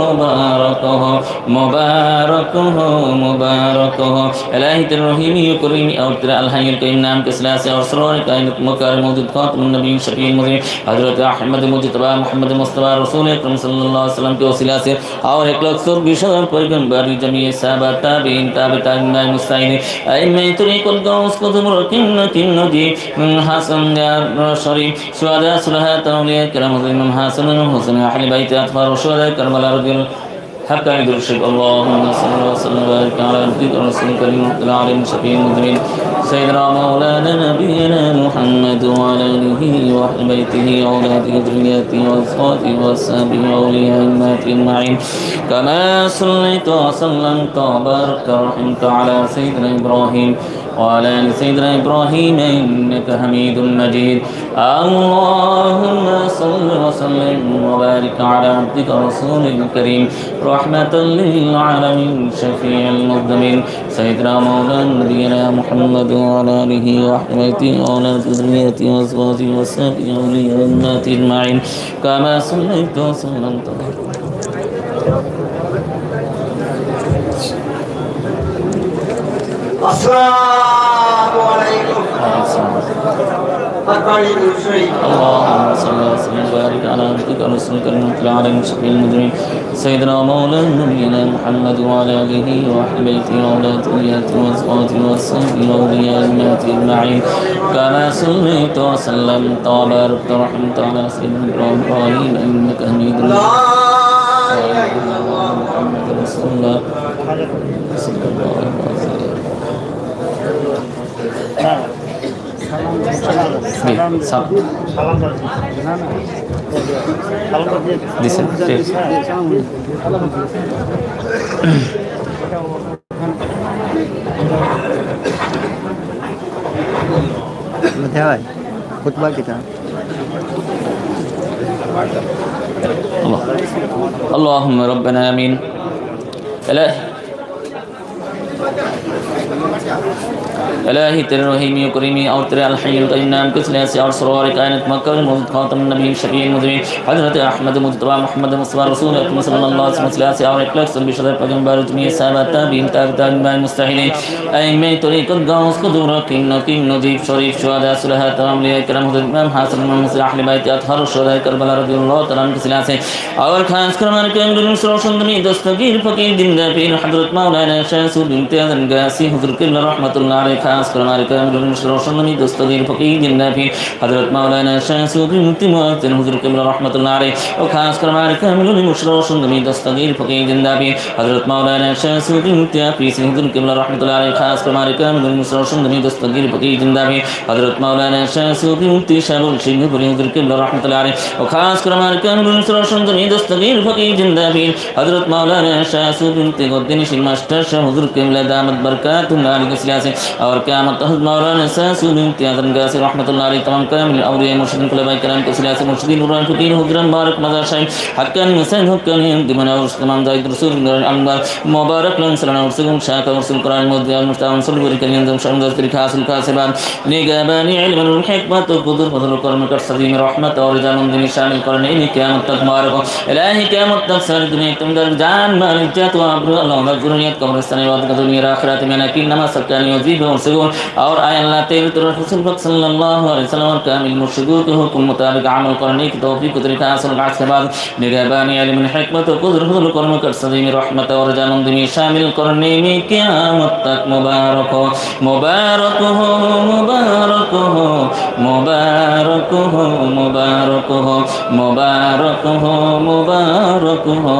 مباركه مباركه مباركه إلهي الرحيم يكرم أو ترى الحي الكريم نام كسلاس اور سرور كائنات مكارم موجود خاتم النبي شفيع المذنبين حضرت احمد مجتبی محمد مصطفی رسول اکرم صلی اللہ علیہ وسلم کے وسیلہ سے اور 120 پیغمبر جمیع صحابہ تابعین تابع تابعین مستعین ائمہ طریق الغوث قطب الرکن نجی حسن شریف شهداء صلحاء اولیاء کرام حضرت حسن حسن اہل بیت اطهار وشهداء کربلا رضی اللہ حق عيد الشيخ اللهم صل وسلم وبارك على عبدك ورسولك الكريم العالم شفيع المذنبين سيدنا مولانا نبينا محمد وعلى اله واهل بيته واولاده وذرياته واصحابه واصحابه واولياء الامه اجمعين كما صليت وسلمت وباركت ورحمت على سيدنا ابراهيم وعلى ال سيدنا ابراهيم انك حميد مجيد اللهم صل وسلم وبارك على عبدك ورسولك الكريم رحمة للعالمين شفيع المذنبين سيدنا مولانا نبينا محمد وعلى آله وأحبابه وأولاد ذريته وأزواجه وصحبه وأولياء الأمة أجمعين كما صليت وسلمت السلام عليكم اللهم صل وسلم وبارك على عبدك ورسولك العالم شفيع المذنبين سيدنا مولانا نبينا محمد وعلى آله وأهل بيته وأولاد ذريته وأزواجه وصحبه وأولياء الأمة أجمعين كما صليت وسلمت وباركت ورحمت على سيدنا إبراهيم إنك حميد مجيد محمد رسول الله صلى الله عليه وسلم খুতবা কিতা اللهم ربنا آمين إله इलाही तेरे रहीमी करीमी और तेरे अल हय्युल क़य्यूम नाम के सिले से और सरवार कायनात मक्का में मौजूद खातम नबी शफीउल मुज़निबीन हज़रत अहमद मुज्तबा मोहम्मद मुस्तफ़ा रसूल अकरम सल्लल्लाहु अलैहि वसल्लम से और इखलास सभी शरफ पैगंबर जमी सहाबा ताबीन ताबीन मुस्तहिदीन अइम्मे तरीक़त गौस कुदूर किन नजीब शरीफ शुहदा सुलहा तमाम लिया करम हज़रत इमाम हासन मुहम्मद अहले बैत अतहर शुहदा करबला रज़ियल्लाहु तआला के सिले से और खास कर हमारे कैमरे में रोशनदनी दस्तगीर फकीर जिंदा पीर हज़रत मौलाना शाह सूद इम्तियाज़ गासी हुज़ूर किबला रहमतुल्लाह अलैह खास कर हमारे कैमरे में रोशनदनी दस्तगीर फकीर जिंदा पीर हज़रत मौलाना शाह सूद इम्तियाज़ हुज़ूर किबला रहमतुल्लाह अलैह और खास कर हमारे कैमरे में रोशनदनी दस्तगीर फकीर जिंदा पीर हज़रत मौलाना शाह सूद इम्तियाज़ पीर हुज़ूर किबला रहमतुल्लाह अलैह खास कर हमारे कैमरे में रोशनदनी दस्तगीर फकीर जिंदा पीर हज़रत मौलाना शाह सूद इम्तियाज़ शाहुल सिंह पुरी हुज़ूर किबला रहमतुल्लाह अलैह और खास कर हमारे कैमरे में रोशनदनी दस्तगीर फकीर जिंदा पीर हज़रत मौलाना शाह सूद इम्तियाज़ मास्टर शाह हुज़ूर किबला दामत बरकातुल्लाह अलैह के सिले से और क़यामत तक मौलाना शाह सूद इम्तियाज़ गासी रहमतुल्लाह अलैह तमाम कामिल औलिया मुर्शिदीन खुलफाए किराम के सिले से मुर्शिदीन नूरानी फकीर हुज़ूर मुबारक मज़ार शाह हक्कानी मसैद हक्कानी दिमन और तमाम दायिद रसूल अल्लाह मुबारक लन सल्लल्लाहु अलैहि वसल्लम शाह का रसूल कुरान मुद्दा मुस्ताम सल्लल्लाहु अलैहि वसल्लम शमदस तरीक़ा हासिल का से बाद निगहबानी इल्म और हिकमत और कुदरत फज़ल करम कर सदीम रहमत और जामन दिन शामिल करने ने क़यामत तक मुबारक इलाही क़यामत तक सारी दुनिया तुम दर जान माल इज्जत व अब्र अल्लाह ज़ुरियत कब्रिस्तान वाद का दुनिया आखिरत में नकीन नमाज सकनी वजीब और सगुन और आय अल्लाह तेरे रसूल सल्लल्लाहु अलैहि वसल्लम कामिल मुर्शिदों के हुक्म मुताबिक अमल करने की तौफीक तरीका हासिल करने के बाद निगहबानी इल्म हिकमत और कुदरत फज़ल करम कर सदीम रहमत और जामन दिन शामिल करने में क़यामत तक मुबारक हो मुबारक हो मुबारक हो मुबारक हो मुबारक हो मुबारक हो मुबारक हो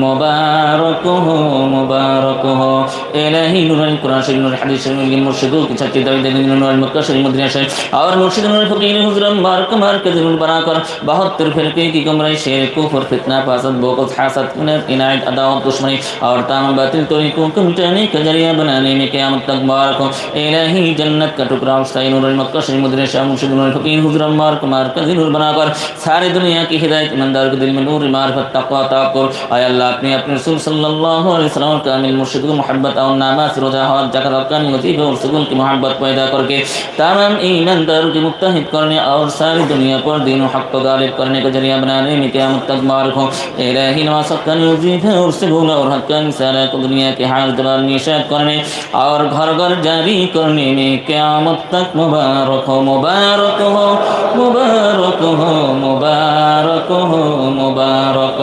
मुबारक हो मुबारक हो इलाही नूरुल कुरान शरीफ नूरुल हदीस शरीफ मुर्शिदों की छठी दावत नूरुल मक्का शरीफ मदीना शरीफ और मुर्शिद नूरुल फकीर हुज़ूर मुबारक मरकज़ुल बनाकर 72 फिरके की कमरे शेर कुफ्र फितना फासद बोगस हसद इनायत अदावत दुश्मनी और तमाम बातिल तरीकों को मिटाने का जरिया बनाने में क़यामत तक मुबारक हो इलाही जन्नत का टुकड़ा उस्ताद नूरुल मक्का शरीफ मदीना शरीफ मुर्शिद नूरुल फकीर हुज़ूर मुबारक मरकज़ुल बनाकर सारी दुनिया की हिदायत ईमानदार के दिल में नूर मारिफत तक़वा तवक्कुल आय अल्लाह अपने रसूल सल्लल्लाहु अलैहि वसल्लम कामिल मुर्शिद को मोहब्बत और नामाज रोज़ा हज ज़कात अरकान वजीफे और सुकून की मोहब्बत पैदा करके तमाम ईमानदारों के मुत्तहिद करने और सारी दुनिया पर दीन और हक़ को गालिब करने का जरिया बनाने में क़यामत तक मुबारक हो इलाही नमाज अरकान वजीफे और सुकून और हक़ानी सारा को दुनिया के हाल जवाब निशात करने और घर घर जारी करने में क़यामत तक मुबारक हो मुबारक हो मुबारक हो मुबारक हो मुबारक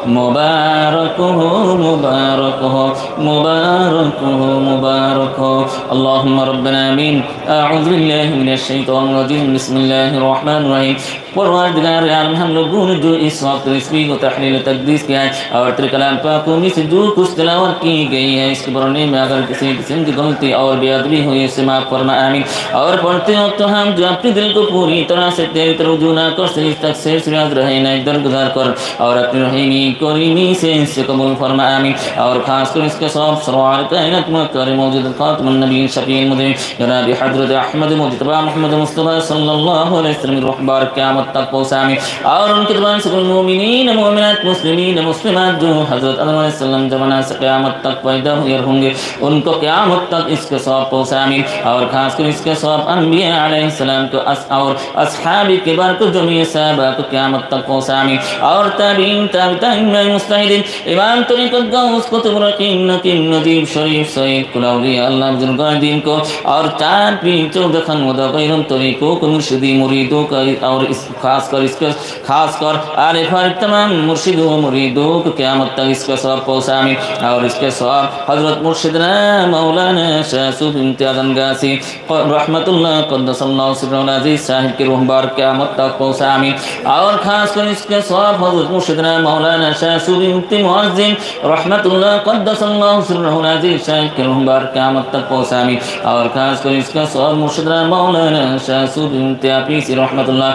हो मुबारक हो मुबारक हो मुबारक हो मुबारक हो अल्लाहुम्मा रब्बना आमीन अऊज़ु बिल्लाहि मिनश शैतानिर रजीम बिस्मिल्लाहिर रहमानिर रहीम परवरदिगार आलम हम लोगों ने जो इस वक्त तस्बीह व तहलील तक़दीस किया है और तेरे कलाम पाक में से जो कुछ तिलावत की गई है इसके बरने में अगर किसी किस्म की गलती और बेअदबी हुई इसे माफ़ फरमा आमीन और पढ़ते वक्त हम जो अपने दिल को पूरी तरह से तेरी तरफ रुजू ना कर सही तक से याद रहे न दरगुजार कर और अपनी रहीमी करीमी से इससे कबूल फरमा आमीन और खास कर इसके सब सरवार कायनात में कर मौजूद खातमुन नबी शफीउल मुज़निबीन जनाब हज़रत अहमद मुज्तबा मोहम्मद मुस्तफ़ा सल्लल्लाहु अलैहि वसल्लम रहबर क़यामत तक पहुँचाएं और उनके दरबार से मोमिनीन मोमिनात मुस्लिमीन मुस्लिमात जो हज़रत आदम अलैहिस्सलाम ज़माना से क़यामत तक पैदा हुए होंगे उनको क़यामत तक इसके सवाब पहुँचाएं और खासकर इसके सवाब अम्बिया अलैहिस्सलाम को और अस्हाबी किबार को जमीय सहाबा को क़यामत तक पहुँचाएं और ताबीन ताबीन मुस्ताहिदीन इमाम तरीक़त गौस कुतुब रकीम नकीम नजीब शरीफ सईद कुलौलिया अल्लाह बुजुर्गान दिन को और 4 पीर 14 खनवदा गैरम तरीक़ों को मुर्शिदी मुरीदों का और इस खासकर आले फारिग तमाम मुर्शिदों मुरीदों को क़यामत तक इसका सवाब पहुँचाएं और इसके सवाब हज़रत मुर्शिदना मौलाना शाह सूद इम्तियाज़ गासी रहमतुल्लाह क़द्दसल्लाहु सिर्रहुल अज़ीज़ साहिब के रूह बार क़यामत तक पहुँचाएं और खासकर इसके सवाब हज़रत मुर्शिदना मौलाना शाह सूद इम्तियाज़ रहमतुल्लाह क़द्दसल्लाहु सिर्रहुल अज़ीज़ साहिब के रूह बार क़यामत तक पहुँचाएं और खासकर इसका सवाब मुर्शिदना मौलाना शाह सूद इम्तियाज़ रहमतुल्लाह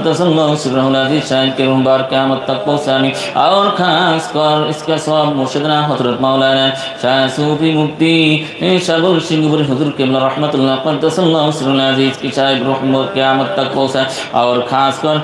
क़द्दसल्लाहु सिर्रहु अज़ीज़ शाहिद के रूहबार क़यामत तक पहुँचानी और खास कर इसका सवाब मुर्शिदना हज़रत मौलाना शाह सूफी मुफ्ती शाबुल सिंहपुरी हुज़ूर क़िबला रहमतुल्लाह क़द्दसल्लाहु सिर्रहु अज़ीज़ की शाहिद रूह क़यामत तक पहुँचा और खास कर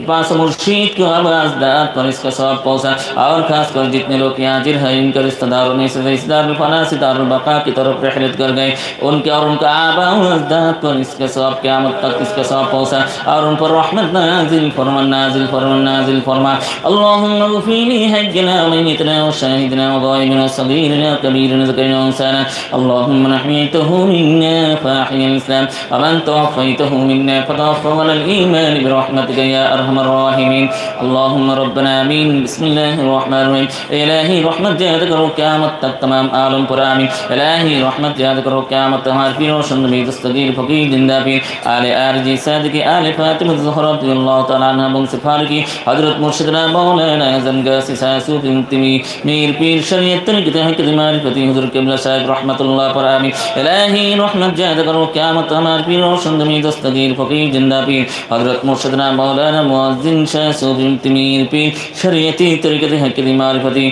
पास मुर्शीद को आवाज़ दात पर इसका सवाब पहुँचा और खास कर जितने लोग यहाँ हाजिर हैं इनके रिश्तेदारों में से रिश्तेदार फना सितारुल बका की तरफ रहलत कर गए उनके और उनका आबाद पर इसके सवाब क़यामत तक इसका सवाब पहुँचा और उन पर रहमत नाज़िल फरमा अल्लाहुम्मा ग़फ़िर ली हय्यना व मय्यितना व शाहिदना व गायबना व सगीरना व कबीरना व ज़करना व उन्साना अल्लाहुम्मा नहयतहु मिन्ना फ़ाहियल इस्लाम व मन तवफ़यतहु मिन्ना फ़तवफ़्फ़हु अलल ईमान बिरहमतिका या अरहमर राहिमीन अल्लाहुम्मा रब्बना आमीन बिस्मिल्लाहिर रहमानिर रहीम इलाही रहमत ज़्यादा करो क़यामत तक तमाम आलम पर आमीन इलाही रहमत ज़्यादा करो क़यामत तक हमारे पीर और शंदमी दस्तगीर फ़कीर जिंदा पीर आले आरजी सादिक़ी आले फ़ातिमा ज़हरा रज़ियल्लाहु तआला अन्हा बंस फारूकी हज़रत मुर्शिदना मौलाना ज़नगासी सूफ़ी मुफ्ती मीर पीर शरीयत तरीक़त हक़ मारिफ़ती हुज़ूर क़िबला साहिब रहमतुल्लाह पर आमीन इलाही रहमत ज़्यादा करो क़यामत हमारे पीर और शंदमी दस्तगीर फ़कीर जिंदा पीर हज़रत मुर्शिदना मौलाना मुअज़्ज़िन शाह सूफ़ी मुफ्ती मीर पीर शरीयती तरीक़त हक़ मारिफ़ती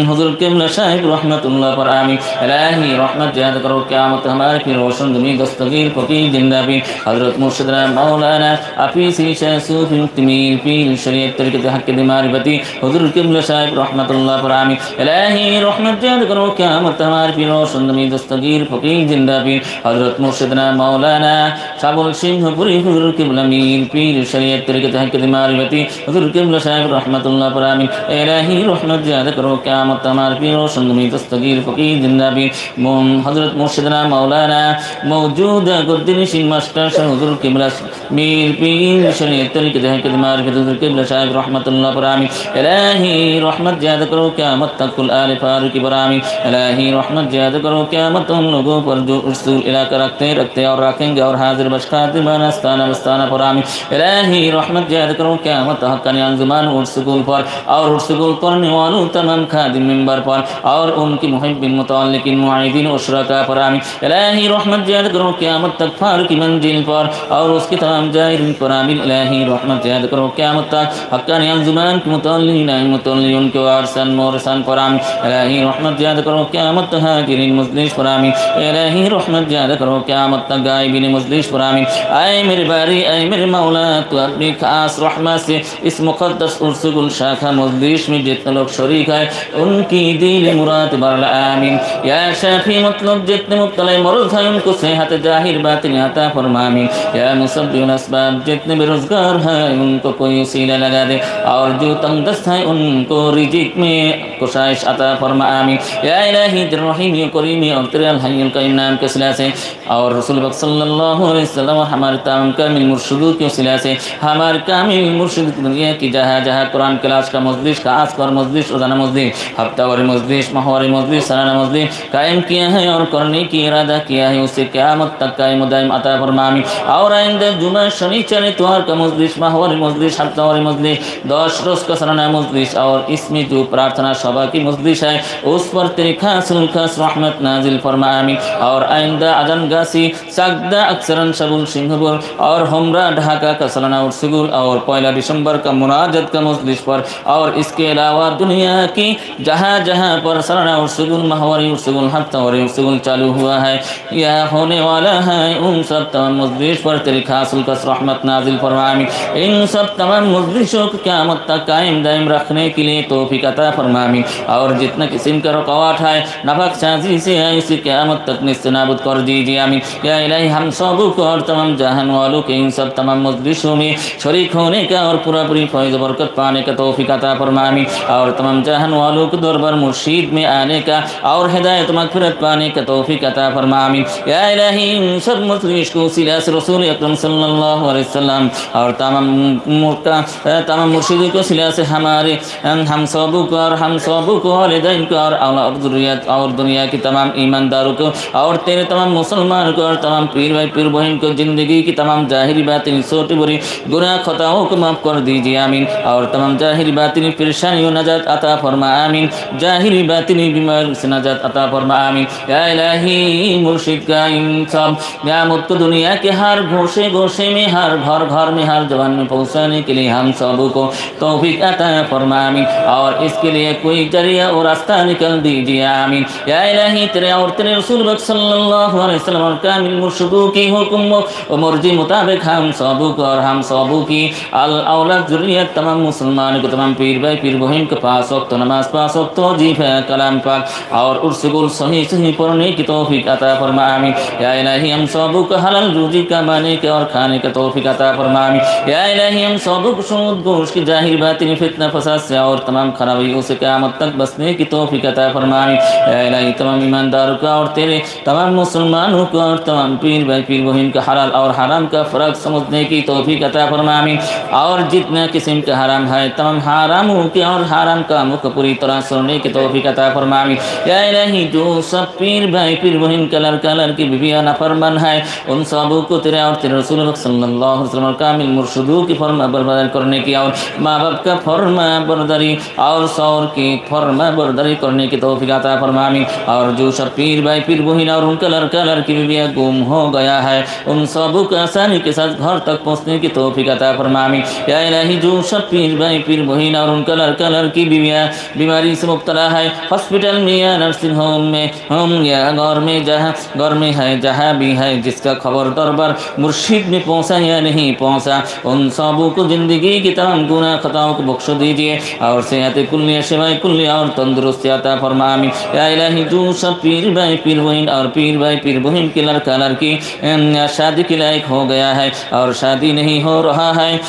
हुज़ूर क़िबला साहिब रहमतुल्लाह पर आमीन इलाही रहमत ज़्यादा करो क़यामत हमारे पीर और शंदमी दस्तगीर फ़कीर जिंदा पीर हज़रत मुर्शिदना मौलाना अफ़ीसी शाह सूफ़ी मुफ्ती मीर पीर शरीयत तरीक़त हक़ मारिफ़ती हुज़ूर क़िबला साहिब रहमतुल्लाह पर आमीन इलाही रहमत ज़्यादा करो क़यामत हमारे पीर और शंदमी दस्तगीर फ़कीर जिंदा पीर हज़रत मुर्शिदना मौलाना शाबुल सिंहपुरी हुज़ूर क़िबला मीर पीर शरीयत तरीक़त हक़ मारिफ़ती हुज़ूर क़िबला साहिब रहमतुल्लाह पर आमीन इलाही रहमत ज़्यादा करो क़यामत हमारे पीर और शंदमी दस्तगीर फ़कीर जिंदा पीर हज़रत मुर्शिदना मौलाना मौजूदा गुद्दीन मास्टर शाह हुज़ूर क़िबला मीर पीर शरीयत तरीक़त हक़ मारिफ़ती हुज़ूर क़िबला साहिब रहमतुल्लाह पर आमीन इलाही रहमत ज़्यादा करो क़यामत तक कुल आले फारूकी पर आमीन इलाही रहमत ज़्यादा करो क़यामत उन लोगों पर जो उसूल इलाका रखते और रखेंगे और हाजिर बशखातिबान आस्ताना पर आमीन इलाही रहमत ज़्यादा करो क़यामत हक़्क़ानी अंजुमान उर्सुल पर और उर्सुल पढ़ने वालों तमाम खादिम मिंबर पर और उनकी मुहिब्बिन मुतअल्लिक़िन मुआइदिन व शुरका पर आमीन इलाही रहमत ज़्यादा करो क़यामत तक फारूकी मंजिल पर और उसके तमाम जायरीन पर आमीन इलाही रहमत ज़्यादा करो क़यामत तक हक़्क़ानी अंजुमान के मुतअल्लिक़ीन के वारसान मोरसान पर आमीन इलाही रहमत ज़्यादा करो क़यामत तक हाजिरीन मजलिस पर आमीन इलाही रहमत ज़्यादा करो क़यामत तक गायबीन मजलिस पर आमीन आए मेरे बारी आए मेरे मौला तो अपनी खास रहमत से इस मुक़द्दस उर्सुल शाखा मजलिस में जितने लोग शरीक है उनकी दिल मुराद बरला आमीन या शाफी मतलब जितने मुब्तला मर्ज़ हैं उनको सेहत जाहिर बातिन अता फरमा आमीन या मुसब्बिहुल अस्बाब जितने बेरोज़गार हैं उनको कोई वसीला लगा दे और जो तंगदस्त हैं उनको रिज़्क़ में कुशाइश अता फरमा आमीन या इलाही रहीम करीम और तेरे अल हय्युल क़य्यूम नाम के सिला से और रसूल पाक सल्लल्लाहु अलैहि वसल्लम और हमारे तमाम कामिल मुर्शिदों के सिला से हमारे कामिल मुर्शिद दुनिया की जहाँ जहाँ कुरान क्लास का मजलिस खास कर मजलिस रोज़ाना मजलिस हफ्तावारी मजलिस माहवारी मजलिस सालाना मजलिस कायम किया है और करने की इरादा किया है उसे क़यामत तक कायम दायम अता फरमा आमीन और आइंदा जुमा शनिचर इतवार का मजलिस माहवारी मजलिस हफ्तावारी मजलिस 10 रोज़ का सालाना मजलिस और इसमें जो प्रार्थना सभा की मजलिस है उस पर तेरी खास रहमत नाजिल फरमा आमीन और आइंदा अदन गासी सगदा अक्सरन शबुल सिंहपुर और हमरा ढाका का सालाना उर्सुल और 1 दिसंबर का मुनाजत का मजलिस पर और इसके अलावा दुनिया की जहाँ जहाँ पर सालाना उर्सुल माहवारी उर्सुल हफ्तावारी उर्सुल चालू हुआ है या होने वाला है उन सब तमाम मजलिस पर तेरी खास रहमत नाजिल फरमा आमीन इन सब तमाम मजलिसों को क़यामत तक कायम दायम रखने के लिए तौफीक अता फरमा आमीन और जितना किस्म का रुकावट है नफक साजी से है इसे क़यामत तक निस्तेनाबूद कर दीजिए आमीन या इलाही हम सब को और तमाम जहान वालों के इन सब तमाम मजलिसों में शरीक होने का और पूरा पूरी फैज़ बरकत पाने का तौफीक अता फरमा आमीन और तमाम जहान वालों को दरबार मुर्शीद में आने का और हिदायत मग़फ़िरत पाने का तौफीक अता फरमा आमीन या इलाही इन सब मजलिस को सिला से रसूल अकरम सल्लल्लाहु अलैहि वसल्लम और तमाम मुर्शिदों को सिला से हमारे हम सबों को वालिदैन को और ज़ुर्रियत और दुनिया की तमाम ईमानदारों को और तेरे तमाम मुसलमान को और तमाम पीर भाई पीर बहन को ज़िंदगी की तमाम जाहिरी बातिनी छोटी बड़ी गुनाह खताओं को माफ़ कर दीजिए आमीन और तमाम जाहिरी बातिनी परेशानियों नजात अता फरमा आमीन जाहिरी बातिनी बीमारी से नजात अता फरमा आमीन या इलाही मुर्शिद का इन सब नियामत को दुनिया के हर गोशे गोशे में हर घर घर दरबार में हर जवान में पहुँचाने के लिए हम सबों को तौफीक अता फरमा आमीन। और इसके लिए कोई जरिया और रास्ता निकल दीजिए आमीन। या इलाही तेरे और तेरे रसूल सल्लल्लाहु अलैहि वसल्लम और कामिल मुर्शिदों की हुक्म और मर्जी मुताबिक हम सबों को और हम सबों की औलाद ज़ुर्रियत तमाम मुसलमान को तमाम पीर भाई पीर बहन के पास वक्त नमाज पास वक्त वजीफ़ा कलाम पाक और उर्स गुल सही सही पढ़ने की तौफीक अता फरमा आमीन। या इलाही हम सबों को हलाल रोजी कमाने के और खाने का तौफीक अता फरमा आमीन। या इलाही हम सबों को सूद गोश्त की जाहिर बातिनी फितना फसाद से और तमाम खराबियों से क़यामत तक बचने की तौफीक अता फरमा आमीन। या इलाही तमाम ईमानदारों का और तेरे तमाम मुसलमानों को और तमाम पीर भाई पीर बहन का हलाल और हराम का फ़र्क समझने की तौफीक अता फरमा आमीन। और जितना किस्म का हराम है तमाम हरामों के और हराम कामों को पूरी तरह सुनने की तौफीक अता फरमा आमीन। या इलाही जो सब पीर भाई पीर बहन का लड़की बीवियां नाफरमान है उन सबों को तेरे और तेरे रसूल सल्लल्लाहु अलैहि वसल्लम कामिल मुर्शिदों की फरमा बरदारी करने की और माँ बाप का फरमा बरदारी और सौर की फरमा बरदारी करने की तौफीक अता फरमा आमीन। और जो सब पीर भाई पीर बहन और उनका लड़की बीवियां गुम हो गया है उन सबों को आसानी के साथ घर तक पहुँचने की तौफीक अता फरमा आमीन। या इलाही जो सब पीर भाई पीर बहन और उनका लड़की बीवियां बीमारी से मुब्तला है हॉस्पिटल में या नर्सिंग होम में हम या घर में है जहाँ भी है जिसका खबर दरबार मुर्शिद में पहुँचा या नहीं पहुँचा उन सबों को ज़िंदगी की तमाम गुनाह खताओं को बख्श दीजिए और सेहत कुल्ली शिवाय कुल्ली और तंदुरुस्ती अता फरमा आमीन। या इलाही जो सब पीर भाई पीर बहन और पीर भाई पीर बहन की लड़की शादी के लायक हो गया है और शादी नहीं हो रहा है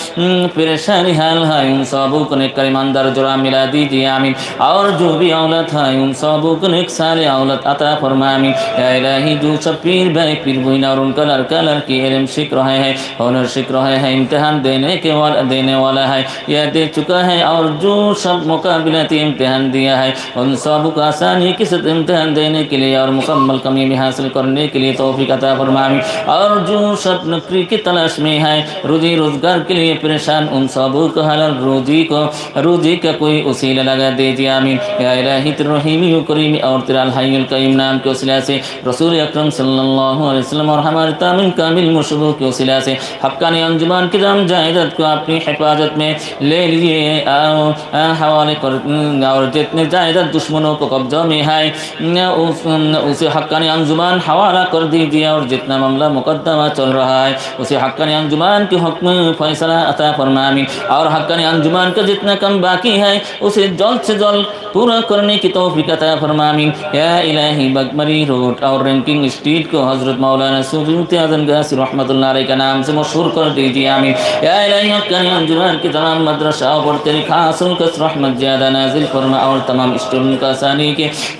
परेशानी हाल है उन सबों को नेक ईमानदार जुरा मिला दीजिए आमीन। और जो भी औलत है उन सबों को नेक साले औलत अता फरमा आमीन। या इलाही जो सब पीर भाई पीर बहन और उनका लड़की इल्म सीख रहे हैं हुनर सीख रहे हैं इम्तिहान देने वाला है या दे चुका है और जो सब मुकाबलती इम्तिहान दिया है उन सबों को आसानी के साथ इम्तिहान देने के लिए और मुकम्मल कामयाबी हासिल करने के लिए तौफीक अता फरमा आमीन। और जो सब नौकरी की तलाश में है रोजी रोजगार के लिए परेशान उन सबों को हलाल रोजी का कोई वसीला लगा दीजिए आमीन। या इलाही तेरे रहीमी व करीमी और तेरे अल हय्युल क़य्यूम नाम के वसीला से रसूल अकरम सल्लल्लाहु अलैहि वसल्लम और हमारे तामील कामिल मुर्शिदों के वसीला से हक्कानी अंजुमन की तमाम जायदाद को अपनी हिफाजत में ले लिए हवाले कर और जितने जायदाद दुश्मनों को कब्जा में है उसे हक्कानी अंजुमन हवाला कर दीजिए और जितना मामला मुकद्दमा चल रहा है उसे हक्कानी अंजुमन के हुक्म फैसला अता फरमा आमीन। और हक्कानी अंजुमन का जितना कम बाकी है उसे जल्द से जल्द पूरा करने की तौफीक अता फरमा आमीन। या इलाही बगमरी रोड और रैंकिंग स्ट्रीट को हज़रत मौलाना सूफी मुफ्ती आज़म गासी रहमतुल्लाह अलैह के नाम से मशहूर कर दीजिए आमीन। या इलाही हक्कानी अंजुमन के तमाम मदरसाओं पर तेरी खास रहमत ज़्यादा नाजिल फरमा और तमाम स्टूडेंट का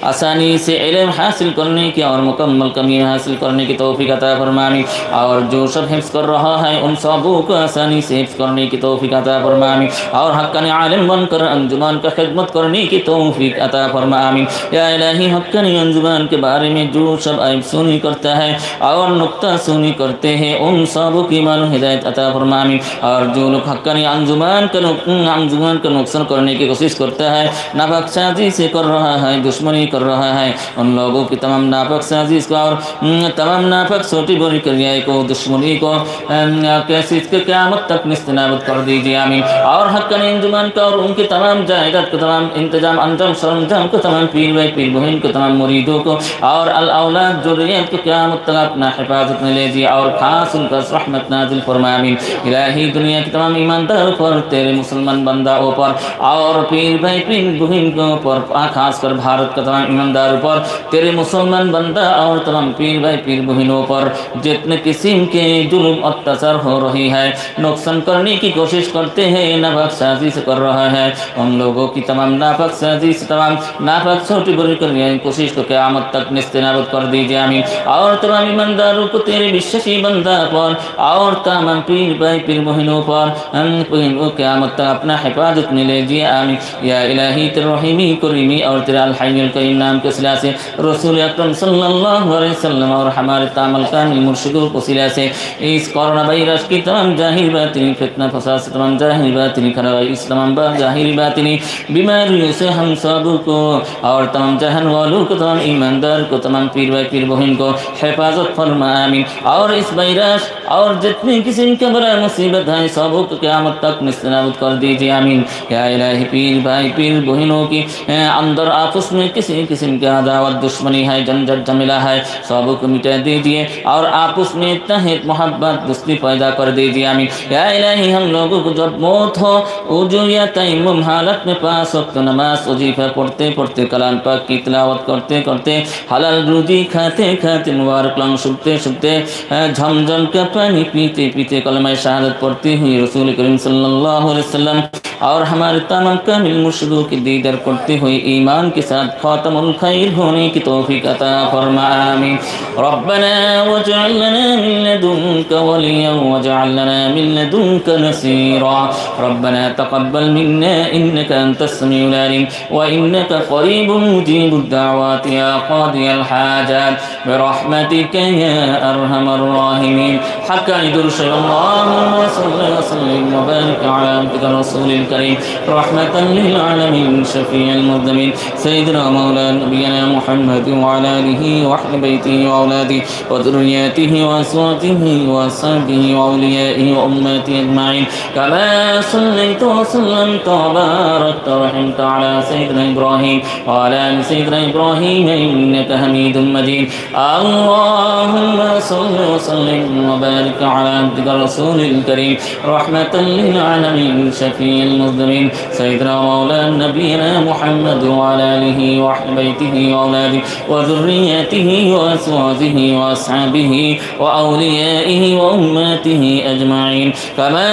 आसानी से इल्म हासिल करने की और मुकम्मल कमी हासिल करने की तौफीक अता फरमा आमीन। और जो सब हिफ्ज़ कर रहा है उन सबों को आसानी से हिफ्ज़ करने की तौफीक अता फरमा आमीन। और हक्कानी आलिम बनकर अंजुमन का खिदमत करने की तौफीक अता फरमा आमीन। या इलाही हक्कानी अंजुमन के बारे में जो सब ऐब सुनी करता है और नुक्ता सुनी करते हैं उन सबों की मानो हिदायत अता फरमा आमीन। और जो लोग हक्कानी अंजुमन का नुकसान करने की कोशिश करता है नापाक साजिश से कर रहा है दुश्मनी कर रहा है उन लोगों की तमाम नापाक साजिश का और तमाम नापाक छोटी बड़ी क्रियाएं को दुश्मनी को कैसे क़यामत तक निस्तनाबूद कर दीजिए आमीन। और हक्कानी अंजुमन का और उनकी तमाम जायदाद को तमाम इंतजाम अंजाम सरंजाम को तमाम पीर भाई पीर बहन को तमाम मुरीदों को और अल औलाद ज़ुर्रियत को क़यामत तक अपना हिफाजत में लीजिए और खास उनका रहमत नाजिल फरमा आमीन। इलाही दुनिया के तमाम ईमानदारों पर तेरे मुसलमान बंदाओं पर और पीर भाई पीर बहन के ऊपर खास कर भारत का तमाम ईमानदारों पर तेरे मुसलमान बंदा और तमाम पीर भाई पीर बहनों पर जितने किस्म के जुल्म अत्याचार हो रही है नुकसान करने की कोशिश करते हैं नापाक साजिश कर रहा है उन लोगों की तमाम नापाक साजिश तमाम नापाक छोटी बड़ी क्रियाएं कोशिश को क़यामत तक निस्तनाबूद कर दीजिए आमीन। और तमाम ईमानदारों को तेरे विश्वासी बंदा पर और तमाम पीर भाई पीर बहनों पर क़यामत तक अपना हिफाजत में लीजिए आमीन। या इलाही तेरे रहीमी करीमी और तेरे अल हय्युल क़य्यूम नाम के वसीला से रसूल अकरम सल्लल्लाहु अलैहि वसल्लम और हमारे तामिल कामिल मुर्शिदों के वसीला से इस कोरोना वायरस की तमाम जाहिर बातिनी फितना फसाद से तमाम जाहिर बातिनी खराब इस्लाम जाहिर बातिनी बीमारियों से हम सब को और तमाम जहन वालों को तमाम ईमानदार को तमाम पीर भाई पीर बहन को हिफाजत फरमा आमीन। और इस वायरस और जितने किस्म के बड़ा मुसीबत है, सबों को क़यामत तक निस्तानाबूद कर दीजिए आमीन। या इलाही पीर भाई पीर बहनों की अंदर आपस में किसी किस्म की अदावत दुश्मनी है, झंझट झमेला है, सबों को मिटा दीजिए और आपस में इत्तेहाद मोहब्बत दोस्ती पैदा कर दीजिए आमीन। या इलाही हम लोगों को जब मौत हो वुजू या तयम्मुम हालत में 5 वक्त नमाज वजीफा पढ़ते पढ़ते कलाम पाक की तिलावत करते करते हलाल रोजी खाते खाते मुबारक लंग सुनते सुनते झमझम का पानी पीते पीते कलमा शहादत पढ़ते हुए रसूल करीम सल्लल्लाहु अलैहि वसल्लम और हमारे तमाम कामिल मुर्शिदों की दीदार करते हुए ईमान के साथ खातमुल खैर होने की तौफीक अता फरमा आमीन। रब्बना वजअल लना मिन लदुनक वलिय्या वजअल लना मिन लदुनक नसीरा रब्बना तक़ब्बल मिन्ना इन्नका अंतस समीउल अलीम व इन्नका क़रीबुम मुजीबुद दाअवात या क़ादियल हाजात बिरहमतिका या अरहमर राहिमीन। हक़्क़न दुरूद अल्लाहुम्मा सल्लि व सल्लिम व बारिक अला अब्दिका रसूलिल करीम रहमतन लिल आलमीन शफीअल मुज़्निबीन सय्यिदना मौलाना नबियना मुहम्मद व अला आलिहि व अहलि बैतिहि व औलादिहि व ज़ुर्रिय्यतिहि व अज़वाजिहि व असहाबिहि व औलियाइहि व उम्मतिहि अजमाइन कमा सल्लैत व सल्लमत व बारकत व रहमत अला सय्यिदिना इब्राहीम व अला आलि सय्यिदिना इब्राहीम इन्नका हमीदुम मजीद। अल्लाहुम्मा सल्लि व सल्लिम व बारिक अला अब्दिका रसूलिल करीम रहमतन लिल आलमीन शफीअल मुज़्निबीन सय्यिदना मौलाना नबियना मुहम्मद व अला आलिहि व अहलि बैतिहि व औलादिहि व ज़ुर्रिय्यतिहि व अज़वाजिहि व असहाबिहि व औलियाइहि व उम्मतिहि अजमाइन कमा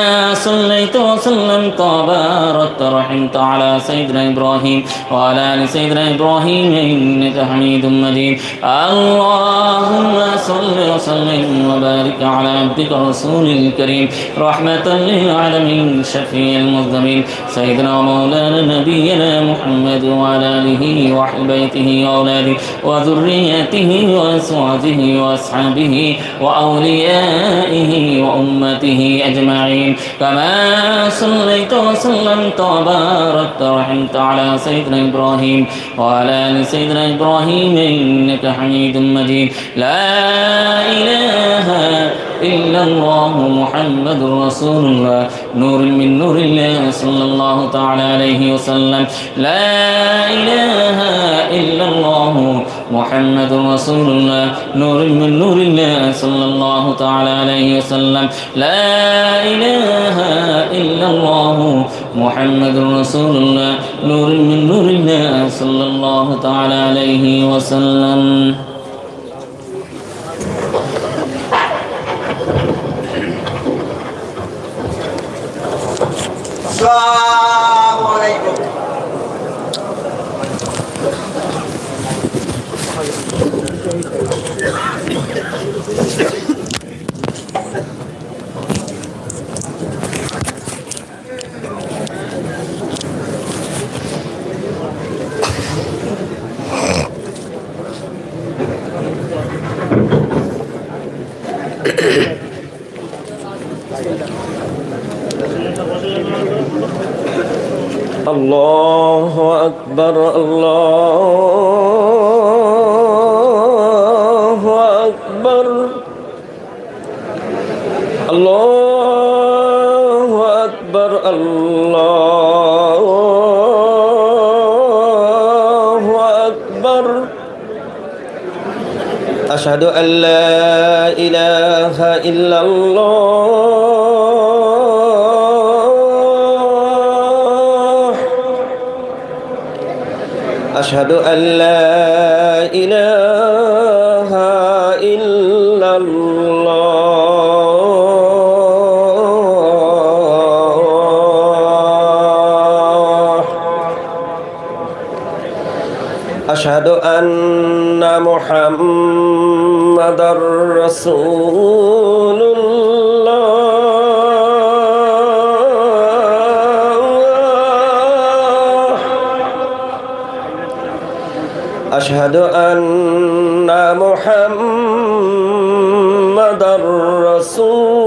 सल्लैत व सल्लमत व बारकत व रहमत अला सय्यिदिना इब्राहीम व अला आलि सय्यिदिना इब्राहीम इन्नका हमीदुम मजीद। अल्लाहुम्मा सल्लि व सल्लिम व बारिक अला अब्दिका रसूलिल करीम रहमतन लिल आलमीन शफीअल मुज़्निबीन सय्यिदना मौलाना नबियना मुहम्मद व अला आलिहि व अहलि बैतिहि व औलादिहि व ज़ुर्रिय्यतिहि व अज़वाजिहि व असहाबिहि व औलियाइहि व उम्मतिहि अजमाइन कमा सल्लैत व सल्लमत व बारकत व रहमत अला सय्यिदिना इब्राहीम व अला आलि सय्यिदिना इब्राहीम इन्नका हमीदुम मजीद। ला इलाहा इल्लल्लाहु मुहम्मदुर रसूलुल्लाह नूरुम मिन नूरिल्लाह सल्लल्लाहु तआला अलैहि वसल्लम। ला इलाहा इल्लल्लाहु मुहम्मदुर रसूलुल्लाह नूरुम मिन नूरिल्लाह सल्लल्लाहु तआला अलैहि वसल्लम। ला इलाहा इल्लल्लाहु मुहम्मदुर रसूलुल्लाह नूरुम मिन नूरिल्लाह सल्लल्लाहु तआला अलैहि वसल्लम। अस्सलामु अलैकुम। अल्लाहु अकबर अल्लाहु अकबर अल्लाहु अकबर अल्लाहु अकबर अशहदु अन ला इलाहा इल्लल्लाह अशहदु अन ला इलाहा इल्लल्लाह अशहदु अन्ना मुहम्मदर रसूलुल्लाह अशहदु अन्ना मुहम्मदर रसूलुल्लाह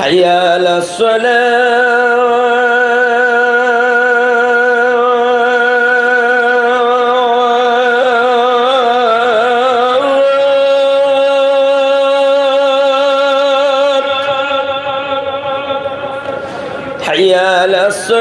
हय्या अलस सलाह حي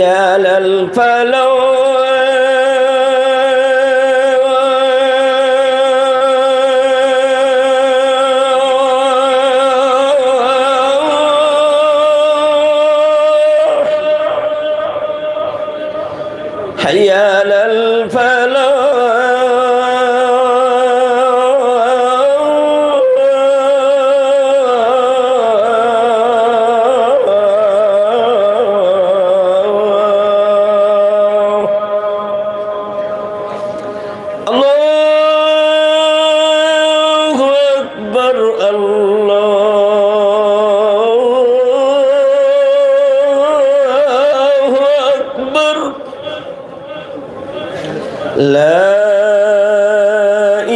على الفلاح حي على لا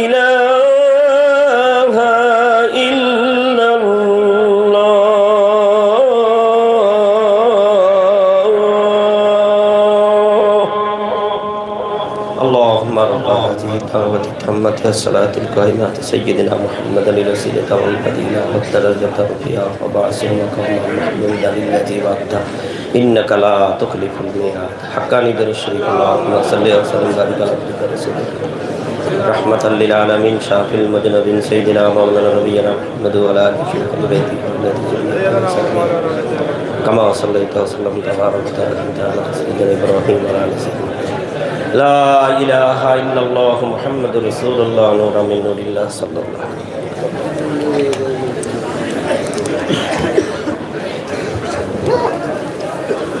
إله إلا الله. اللهم رب هذه الدعوة التامة الصلاة القائمة سيدنا محمد الوسيلة والفضيلة والدرجة الرفيعة وبعثه مقاما محمودا الذي وعدته إنك لا تخلف الميعاد. حقاني در الشريف اللهم صل وسلم وبارك على عبدك رسولك رحمة للعالمين شافي المذنبين سيدنا مولانا نبينا محمد وعلى آله وصحبه بيته كما صليت وسلمت وباركت على سيدنا إبراهيم وعلى آل سيدنا لا إله إلا الله محمد رسول الله نور من نور الله صلى الله عليه وسلم.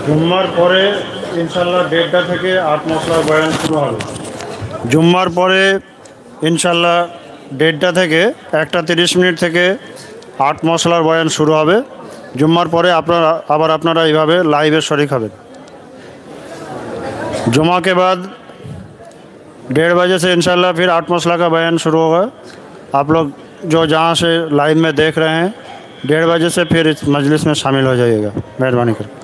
জুম্মার পরে ইনশাল্লাহ 1:30টা থেকে 8 মশলার বয়ান শুরু হবে। জুম্মার পরে ইনশাল্লাহ 1:30টা থেকে 1:30 থেকে 8 মশলার বয়ান শুরু হবে। জুম্মার পরে আপনারা এইভাবে লাইভে শরিক হবেন। जुम्मा के बाद 1:30 बजे से इंशाल्लाह फिर 8 मसला का बयान शुरू होगा। आप लोग जो जहाँ से लाइव में देख रहे हैं 1:30 बजे से फिर इस मजलिस में शामिल हो जाइएगा, मेहरबानी करके।